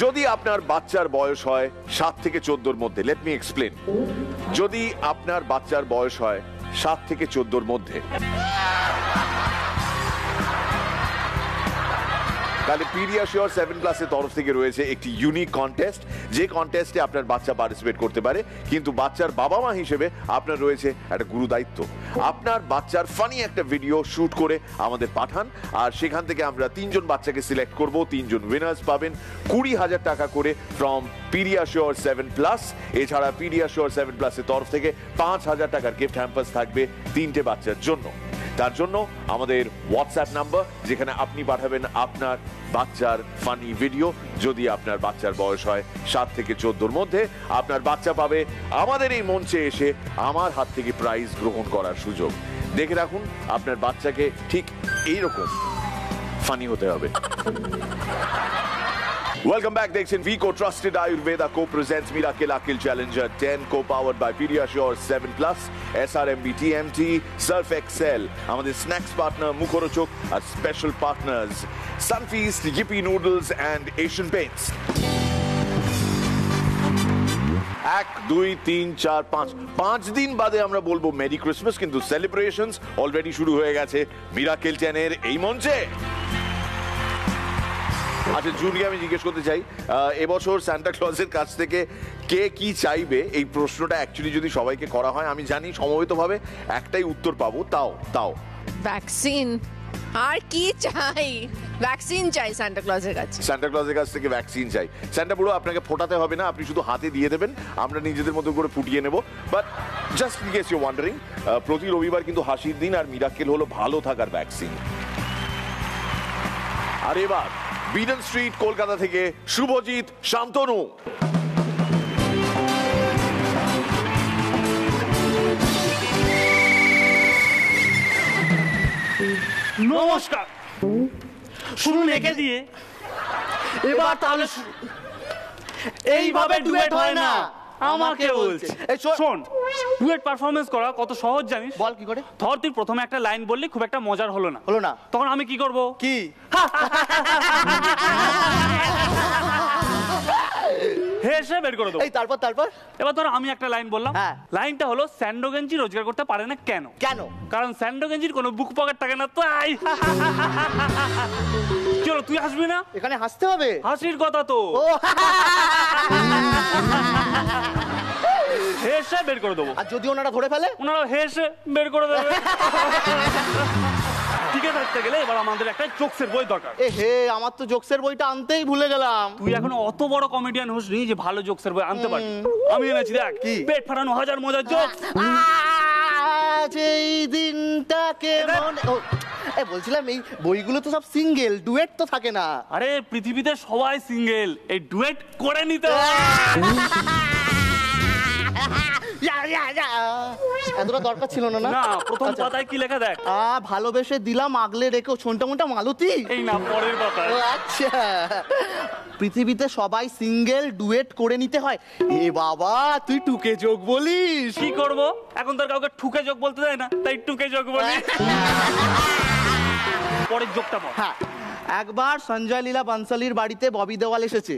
যদি আপনার বাচ্চার বয়স হয় 7 থেকে 14-র মধ্যে, লেট মি এক্সপ্লেন। যদি আপনার বাচ্চার বয়স হয় 7 থেকে 14-র মধ্যে, তাহলে পিডিয়াশিওর 7+ এর তরফ থেকে রয়েছে একটি ইউনিক কন্টেস্ট, যে কন্টেস্টে আপনার বাচ্চা পার্টিসিপেট করতে পারে, কিন্তু বাচ্চার বাবা মা হিসেবে আপনার রয়েছে একটা গুরু দায়িত্ব। আপনার বাচ্চার ফানি একটা ভিডিও শুট করে আমাদের পাঠান, আর সেখান থেকে আমরা 3 জন বাচ্চাকে সিলেক্ট করব। 3 জন উইনার্স পাবেন 20,000 টাকা করে ফ্রম পিডিয়াশিওর 7+। এছাড়া পিডিয়াশিওর 7+ এর তরফ থেকে 5,000 টাকার গিফট হ্যাম্পার্স থাকবে 3টে বাচ্চার জন্য। তার জন্য আমাদের হোয়াটসঅ্যাপ নাম্বার, যেখানে আপনি পাঠাবেন আপনার বাচ্চার ফানি ভিডিও। যদি আপনার বাচ্চার বয়স হয় 7 থেকে 14-র মধ্যে, আপনার বাচ্চা পাবে আমাদের এই মঞ্চে এসে আমার হাত থেকে প্রাইজ গ্রহণ করার সুযোগ। দেখে রাখুন আপনার বাচ্চাকে ঠিক এইরকম ফানি হতে হবে। Welcome back. Dekhchen Vico Trusted Ayurveda co-presents Miracle Akil Challenger 10 co-powered by Pediasure 7+, SRMB TMT, Surf Excel, আমাদের স্ন্যাক্স পার্টনার মুখরোচক, আর special partners Sunfeast, Yippee Noodles and Asian Paints। 1, 2, 3, 4, 5 দিন বাদে আমরা বলবো মেরি ক্রিসমাস, কিন্তু সেলিব্রেশনস অলরেডি শুরু হয়ে গেছে মিরাকেল 10 এর এই মঞ্চে। আচ্ছা জুনকে আমি জিজ্ঞেস করতে চাই, এবছর সান্টা ক্লজের কাছ থেকে কে কি চাইবে? এই প্রশ্নটা অ্যাকচুয়ালি যদি সবাইকে করা হয়, আমি জানি সমবেতভাবে একটাই উত্তর পাবো, তাও
ভ্যাকসিন। আর কি চাই? ভ্যাকসিন চাই সান্টা ক্লজের কাছে।
সান্টা ক্লজের কাছ থেকে ভ্যাকসিন চাই। সান্টা বুড়ো আপনাকে ফোটাতে হবে না, আপনি শুধু হাতে দিয়ে দেবেন, আমরা নিজেদের মতো করে ফুটিয়ে নেব। But just in case you wondering, প্রতি রবিবার কিন্তু হাসির দিন, আর মিরাকেল হলো ভালো থাকার ভ্যাকসিন। আর এবার বিডন স্ট্রিট কলকাতা থেকে শুভজিৎ শান্তনু।
নমস্কার, শুনুন একে দিয়ে। এবার তাহলে এইভাবে ডুয়েট হয় না, আমাকে বলছে। শোন, ডুয়েট পারফরমেন্স করা কত সহজ জানিস?
বল কি করে।
ধর তুই প্রথমে একটা লাইন বললি, খুব একটা মজার হলো না, তখন আমি কি করব?
কি
হেসে বের করে দেবো।
এই তারপর
এবার ধর আমি একটা লাইন বললাম, লাইনটা হলো স্যান্ডো গেঞ্জি রোজগার করতে পারে না কেন? কারণ স্যান্ডো গেঞ্জির কোনো বুক পকেট থাকে না। তাই চলো, তুই হাসবি না?
এখানে হাসতে হবে?
হাসির কথা তো। হেসে বের করে দেবো।
আর যদি ওনারা ধরে ফেলে?
ওনারা হেসে বের করে দেবে। টিকে থাকতে গেলে এবার আমাদের একটা জোকসের বই দরকার।
আমার তো জোকসের বইটা আনতেই ভুলে গেলাম।
তুই এখন অত বড় কমেডিয়ান হসনি যে ভালো জোকসের বই আনতে পারবি। আমি এনেছি, দেখ, পেট ফাটানো 1000 মজার জোকস।
এই দিনটাকে বলছিলাম, এই বইগুলো তো সব সিঙ্গেল, ডুয়েট তো থাকে না।
আরে পৃথিবীতে সবাই সিঙ্গেল, এই ডুয়েট করে নিতে
এতটা দরকার ছিল না।
না, প্রথম পাতায় কি লেখা দেখ।
ভালোবেসে দিলাম আগলে রেখে ছোনটা মোটা মালতী।
এই না, পরের পাতায়।
আচ্ছা, পৃথিবীতে সবাই সিঙ্গেল, ডুয়েট করে নিতে হয়। এ বাবা, তুই টুকে যোগ বলিস?
কি করব, এখন তোর কাউকে ঠুকে যোগ বলতে দেয় না, তাই টুকে যোগ বলি। পরের যোগটা বল।
একবার সঞ্জয় লীলা বানসালির বাড়িতে ববি দেওয়াল এসেছে।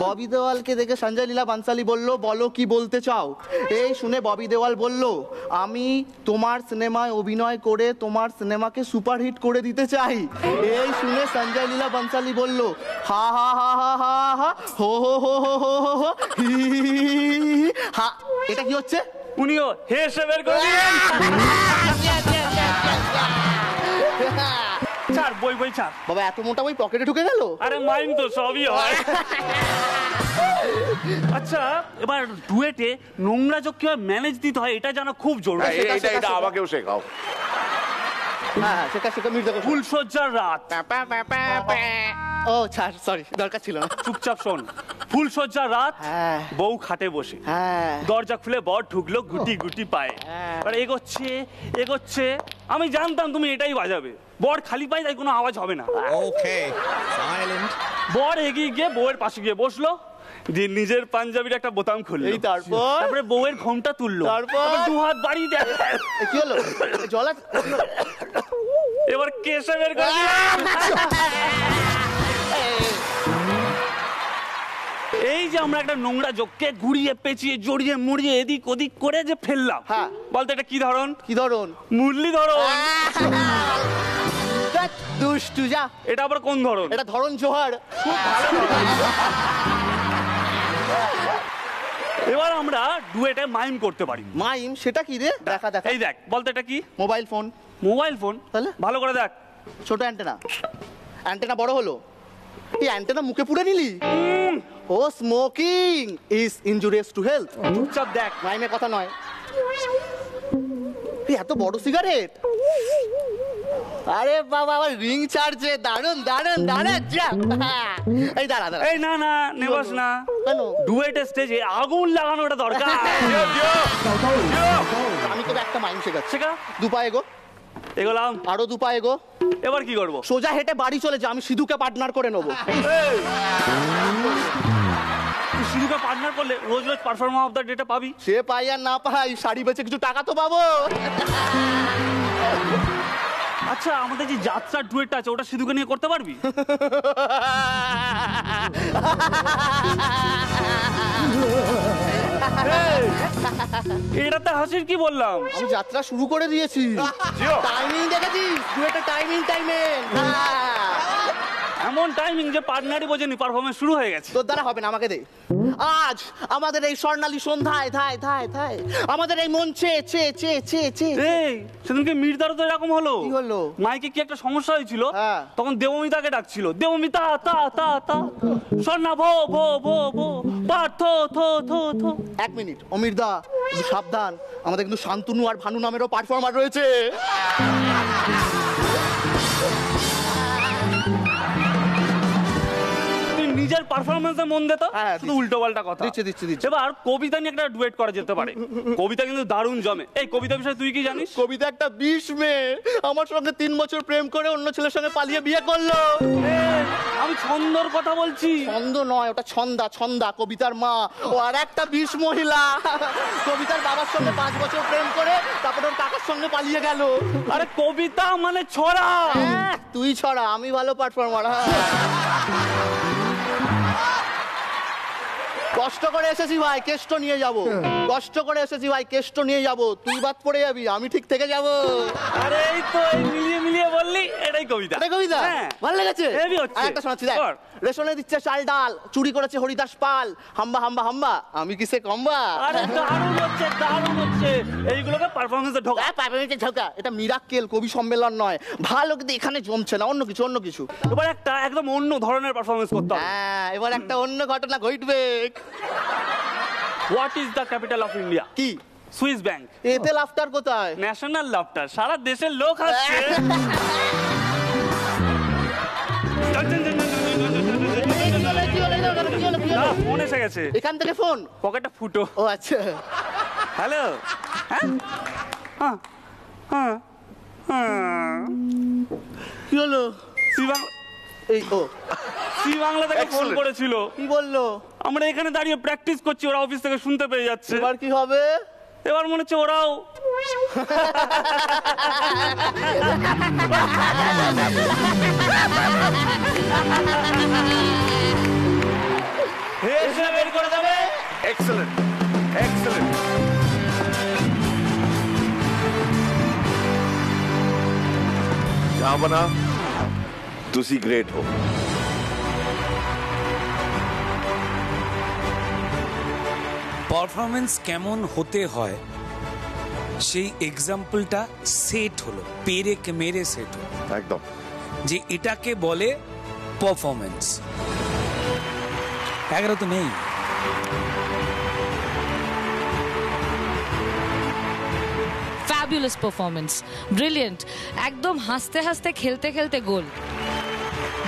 ববি দেওয়ালকে দেখে সঞ্জয় লীলা বানসালি বলল, বলো কি বলতে চাও? এই শুনে ববি দেওয়াল বলল, আমি তোমার সিনেমায় অভিনয় করে তোমার সিনেমাকে সুপারহিট করে দিতে চাই। এই শুনে সঞ্জয় লীলা বানসালি বলল, হা হা হা হা হা হা হো হো হো হো হো হো হো হি হা। এটা কি হচ্ছে?
উনিও হেসে বের করে দিলেন। ছাড় বই ছাড়।
বাবা, এত মোটা বই পকেটে ঢুকে গেল?
আরে মাইন্ড তো সবই হয়। আচ্ছা, এবার ডুয়েটে নোংরা যোগ কিভাবে ম্যানেজ দিতে হয় এটা জানা খুব জরুরি।
এটা আমাকেও শেখাও।
শেখা মির্জা।
ফুলসজ্জার রাত।
ও ছাড়, সরি, দরকার ছিল না।
চুপচাপ শোন। ফুলসজ্জার রাত, বউ খাটে বসে, দরজা খুলে বর ঢুকলো গুটি গুটি পায়ে। এগোচ্ছে, আমি জানতাম তুমি এটাই বাজাবে। বর খালি পায়, তাই কোনো আওয়াজ হবে না।
ওকে, সাইলেন্ট।
বর এগিয়ে গিয়ে বউয়ের পাশে গিয়ে বসলো, দিয়ে নিজের পাঞ্জাবির একটা বোতাম খুললো। তারপরে বউয়ের ঘোমটা তুললো, তারপর 2 হাত বাড়িয়ে দেয়।
কি হলো? জল।
এবার কেসে বের করে এই যে আমরা একটা নোংরা যোগকে ঘুরিয়ে পেঁচিয়ে জড়িয়ে মুড়িয়ে এদিক ওদিক করে যে ফেললাম, বলতো এটা কি ধরন?
কি ধরন?
মুরলি ধরন।
দুষ্টু যা।
এটা আবার কোন ধরন?
এটা ধরন জোহার। খুব ভালো ধরন।
এবার আমরা ডুয়েটে মাইম করতে পারি।
মাইম? সেটা কি রে? দেখা দেখা।
এই দেখ, বলতে এটা কি?
Mobile phone.
Mobile phone?
তাহলে
ভালো করে দেখ।
ছোট অ্যান্টেনা। অ্যান্টেনা বড় হলো। এই অ্যান্টেনা মুখে পুড়ে নিলি? ও smoking is injurious to health.
চুপচাপ দেখ,
মাইমে কথা নয়। এত বড় সিগারেট। আরে বাবা, আমার রিং চার্জে। দারুন দারুন দারুন। এই দাঁড়া দাঁড়া।
এই না না, নেবাস না।
কেন?
ডুয়েটের স্টেজে আগুন লাগানোটা দরকার।
আমি তোকে একটা মাইম শেখাচ্ছি।
শেখা।
দু পা এগো।
এগোলাম।
আরো দু পা এগো।
এবার কি করবো?
সোজা হেঁটে বাড়ি চলে যা, আমি সিধুকে পার্টনার করে নেবো।
সিধুকে পার্টনার করলে রোজ রোজ পারফর্মার অফ দ্য ডেটা পাবি।
সে পাই আর না পাই, শাড়ি বেচে কিছু টাকা তো পাবো।
আচ্ছা, আমাদের যে যাত্রার ডুয়েটটা আছে ওটা সিধুকে নিয়ে করতে পারবি? এটাতে হাসির কি বললাম?
আমি যাত্রা শুরু করে দিয়েছি। টাইমিং দেখেছিস? ডুয়েটের টাইমিং
এমন টাইমিং যে পার্টনারই বোঝেনি পারফরমেন্স শুরু হয়ে গেছে।
তোর দ্বারা হবে না, আমাকে দে। আজ আমাদের এই স্বর্ণালী সন্ধ্যায় ধায় ধায় ধায় আমাদের এই মঞ্চে চে চে চে চে।
এই সেদিনকে মির্জারও তো এরকম হলো।
কি হলো?
মাইকে কি একটা সমস্যা হয়েছিল, তখন দেবমিতাকে ডাকছিল। দেবমিতা তা তা তা, স্বর্ণা ভো ভো ভো ভো, পার্থ থো থো থো।
1 মিনিট অমিরদা, সাবধান, আমাদের কিন্তু শান্তনু আর ভানু নামেরও পারফর্মার রয়েছে।
নিজের পারফরমেন্সে মন দে তো, শুধু উল্টো পাল্টা কথা।
দিচ্ছি।
এবার কবিতা নিয়ে একটা ডুয়েট করা যেতে পারে। কবিতা কিন্তু দারুণ জমে। এই কবিতা বিষয়ে তুই কি জানিস?
কবিতা একটা 20 মেয়ে আমার সঙ্গে 3 বছর প্রেম করে অন্য ছেলের সঙ্গে পালিয়ে বিয়ে করলো।
আমি ছন্দর কথা বলছি।
ছন্দ নয়, ওটা ছন্দা। ছন্দা কবিতার মা। ও আর একটা 20 মহিলা কবিতার বাবার সঙ্গে 5 বছর প্রেম করে তারপর ওর কাকার সঙ্গে পালিয়ে গেল।
আরে কবিতা মানে ছড়া।
তুই ছড়া, আমি ভালো পারফর্মার। কষ্ট করে এসেছি ভাই, কেষ্ট নিয়ে যাব। কষ্ট করে এসেছি ভাই, কেষ্ট নিয়ে যাব। তুই বাদ পড়ে যাবি, আমি ঠিক থেকে যাব।
আরে এই তো মিলিয়ে মিলিয়ে বললি, এটাই কবিতা।
এটাই কবিতা? ভালো লেগেছে।
একটা
শোনাচ্ছি দেখ। রেশনে দিচ্ছে চাল ডাল, চুরি করেছে হরিদাস পাল, হাম্বা হাম্বা হাম্বা, আমি কিসে কম্বা।
আরে দারুণ হচ্ছে, দারুণ হচ্ছে। এইগুলোকে পারফরম্যান্সে ঢোকা।
পারফরম্যান্সে ঢোকা, এটা মিরাক্কেল, কবি সম্মেলন নয়। ভালো, কিন্তু এখানে জমছে না, অন্য কিছু অন্য কিছু।
এবার একটা একদম অন্য ধরনের পারফরম্যান্স করতে হবে।
হ্যাঁ, এবার একটা অন্য ঘটনা ঘটবে।
What is the capital of India?
কি?
Swiss bank.
এতে লাফটার কোথায়?
ন্যাশনাল লাফটার, সারা দেশের লোক আসছে। ফোন এসে গেছে।
এখান থেকে ফোন?
পকেটে ফুটো।
ও আচ্ছা।
হ্যালো।
কি হলো? এই ও
সি বাংলা থেকে ফোন করেছিল।
কি বললো?
আমরা এখানে দাঁড়িয়ে প্র্যাকটিস করছি, ওরা অফিস থেকে শুনতে পেয়ে যাচ্ছে।
এবার কি হবে?
এবার মনে হচ্ছে ওরাও বের করে দেবে।
Excellent, excellent. ਜਾਵਨਾ ਤੁਸੀਂ ਗ੍ਰੇਟ ਹੋ।
পারফরমেন্স কেমন হতে হয় সেই এক্সাম্পলটা সেট হলো, পেরেক মেরে সেট হলো
একদম,
যে এটাকে বলে পারফরমেন্স। এগারো তো নেই।
ফ্যাবুলাস পারফরমেন্স, ব্রিলিয়েন্ট, একদম হাসতে হাসতে খেলতে খেলতে গোল।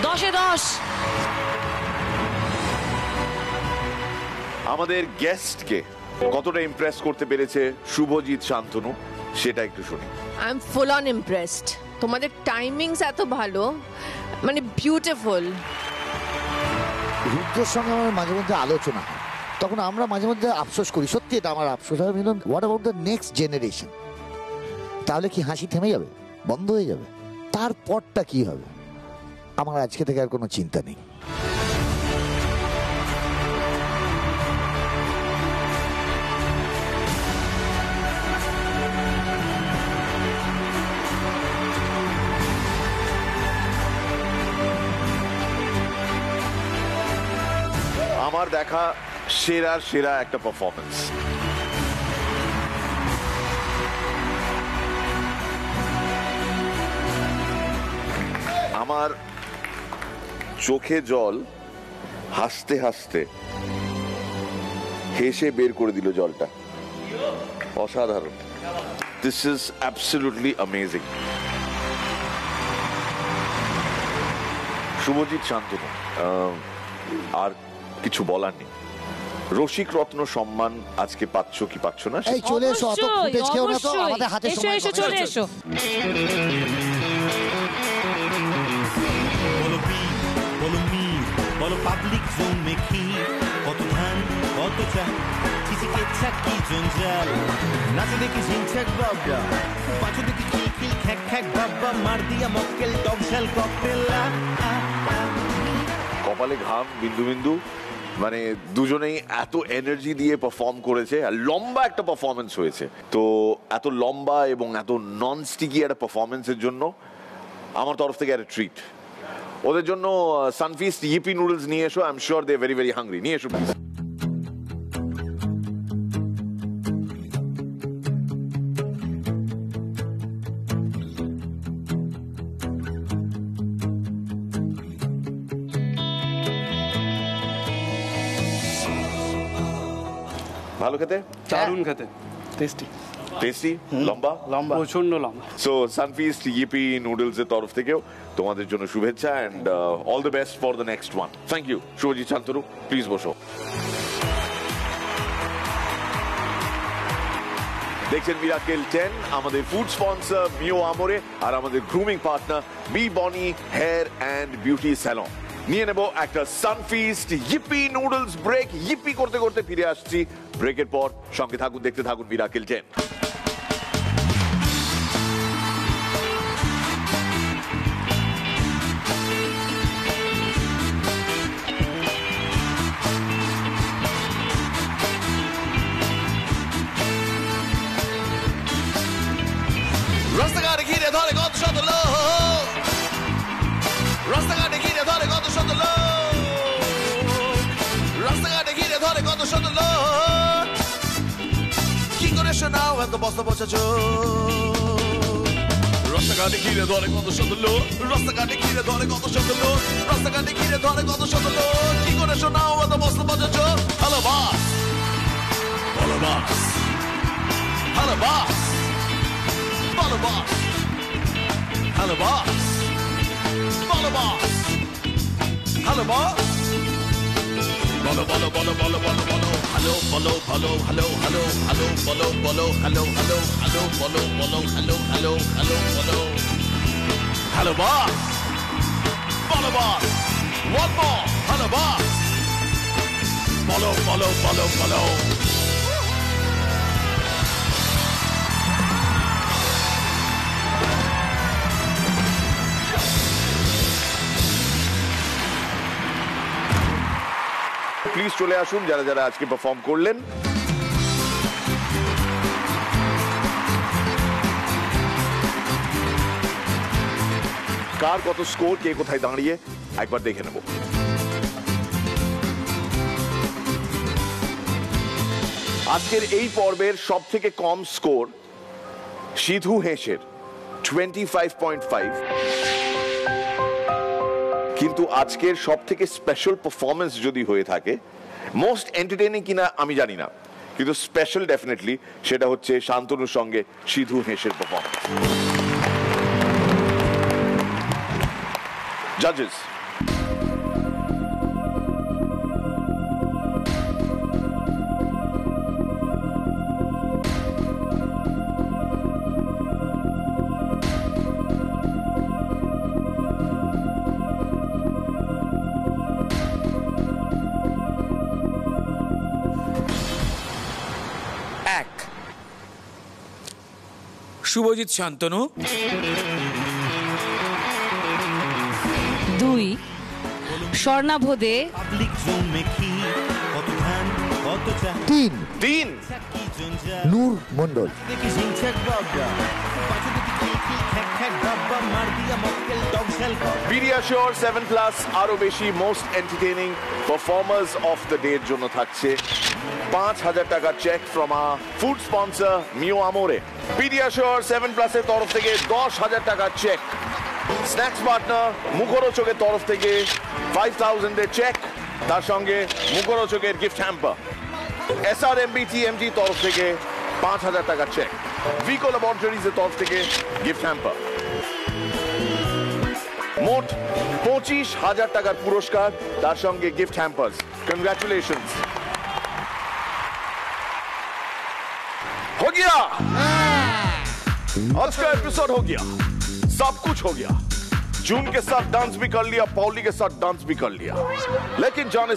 10-এ 10।
আমাদের গেস্টকে কতটা ইমপ্রেস করতে পেরেছে শুভজিৎ শান্তনু, সেটা একটু শুনি।
I am full on impressed. তোমাদের টাইমিংস এত ভালো, মানে বিউটিফুল।
রুদ্রের সঙ্গে আমার মাঝে মধ্যে আলোচনা হয়, তখন আমরা মাঝে মধ্যে আফসোস করি, সত্যি এটা আমার আফসোস হয়, Milan what about the next generation? তাহলে কি হাসি থেমে যাবে, বন্ধ হয়ে যাবে? তারপরটা কি হবে? আমার আজকে থেকে আর কোনো চিন্তা নেই।
আমার দেখা সেরা একটা পারফরমেন্স। আমার চোখে জল হাসতে হাসতে হেসে বের করে দিল জলটা, অসাধারণ। This is absolutely amazing. Subhajit Shantanu, আর কিছু বলার নেই। রসিক রত্ন সম্মান আজকে পাচ্ছ কি পাচ্ছ না?
এই চলে এসো, অত ফুটেজ খেও না তো, আমাদের হাতে সময়
এসো চলে এসো।
বলো বি বলো মি বলো পাবলিক জোন মেখি, কত ধান কত চা চিচি কেচ্ছা কি জঞ্জাল, নাচে দেখি ঝিংছাক বাবা, পাঁচো দেখি খিলখিল খ্যাক খ্যাক বাবা, মার দিয়া মক্কেল টকঝাল ককটেল।
কপালে ঘাম বিন্দু বিন্দু, মানে দুজনেই এত এনার্জি দিয়ে পারফর্ম করেছে, আর লম্বা একটা পারফরমেন্স হয়েছে। তো এত লম্বা এবং এত নন স্টিকি একটা পারফরমেন্সের জন্য আমার তরফ থেকে একটা ট্রিট। ওদের জন্য সানফিস্ট ইপি নুডলস নিয়ে এসো, I am sure they very very hungry. নিয়ে এসো প্লিজ। ভালো খেতে,
দারুণ খেতে, টেস্টি
টেস্টি, লম্বা
প্রচন্ড লম্বা।
সো সানফিস্ট ইপি নুডলস এর তরফ থেকেও তোমাদের জন্য শুভেচ্ছা and all the best for the next one. Thank you. Subhajit Shantanu, please বসো। দেখছেন মিরাকেল 10, আমাদের ফুড স্পন্সর মিও আমোরে, আর আমাদের grooming partner B Bonnie hair and beauty salon. নিয়ে নেব একটা Sunfeast Yippee noodles break. Yippee করতে করতে ফিরে আসছি ব্রেকের পর। সঙ্গে থাকুন, দেখতে থাকুন মিরাকেল 10। রাস্তাঘাটে ঘিরে ধরে কত শত লোক, রাস্তাঘাটে ঘিরে ধরে কত শত লোক, রাস্তাঘাটে ঘিরে ধরে কত শত লোক, কি করে শোনাও এত বস্তা বসা চোখ। রাস্তাঘাটে ঘিরে ধরে কত শত লোক, রাস্তাঘাটে ঘিরে ধরে কত শত লোক, রাস্তাঘাটে ঘিরে ধরে কত শত লোক, কি করে শোনাও এত বস্তা বসা চোখ। হ্যালো বাস, হ্যালো বাস, হ্যালো বাস, হ্যালো বাস, হ্যালো বাস, হ্যালো বাস, হ্যালো বাস, বলো বলো বলো বলো বলো বলো, হ্যালো বলো বলো হ্যালো হ্যালো হ্যালো বলো বলো হ্যালো হ্যালো হ্যালো বলো বলো হ্যালো হ্যালো হ্যালো বলো, হ্যালো বাস, বলো বাস, one more, হ্যালো বাস, বলো বলো বলো বলো। প্লিজ চলে আসুন যারা যারা আজকে পারফর্ম করলেন। কার কত স্কোর, কে কোথায় দাঁড়িয়ে একবার দেখে নেব। আজকের এই পর্বের সব থেকে কম স্কোর সিধু হেসের 25.5, কিন্তু আজকের সব থেকে স্পেশাল পারফরমেন্স যদি হয়ে থাকে, মোস্ট এন্টারটেইনিং কিনা আমি জানি না, কিন্তু স্পেশাল ডেফিনেটলি সেটা হচ্ছে শান্তনুর সঙ্গে সিধু হেসের পারফরমেন্স। জাজেস,
শুভজিৎ শান্তনু,
2 স্বর্ণাভ দে,
3 নূর মন্ডল,
সাইকেল খ্যাক খ্যাক ডাব্বা মার দিয়া মক্কেল ডগশাল
Pediasure 7+ আরো বেশি most entertaining performers of the day এর জন্য থাকছে 5,000 টাকার cheque from a food sponsor Mio Amore. Pediasure 7+ এর তরফ থেকে 10,000 টাকার চেক, স্ন্যাক্স পার্টনার মুখরোচকের তরফ থেকে 5,000 এর চেক, তার সঙ্গে মুখরোচকের গিফট হ্যাম্পার। SRMBTMG তরফ থেকে 5,000 টাকার চেক, ভিকো ল্যাবরেটরিজ এর তরফ থেকে গিফট হ্যাম্পার। মোট 25,000 টাকার পুরস্কার, তার সঙ্গে গিফট হ্যাম্পার্স। কংগ্রেচুলেশনস। हो गया, आज का एपिसोड हो गया, सब कुछ हो गया। जून के साथ डांस भी कर लिया, पौली के साथ डांस भी कर लिया, लेकिन जाने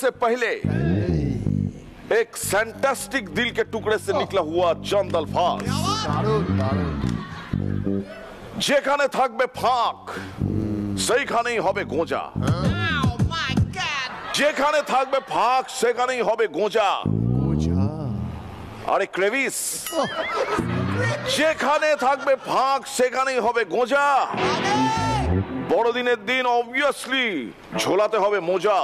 से पहले एक फैंटास्टिक दिल के टुकड़े से निकला हुआ चंद अल्फाज। যেখানে থাকবে ফাঁক সেইখানেই হবে গোঁজা, যেখানে থাকবে ফাঁক সেখানেই হবে গোঁজা। আরে ক্রেভিস, যেখানে থাকবে ফাঁক সেখানেই হবে গোঁজা। বড়দিনের দিন অবভিয়াসলি ঝোলাতে হবে মোজা।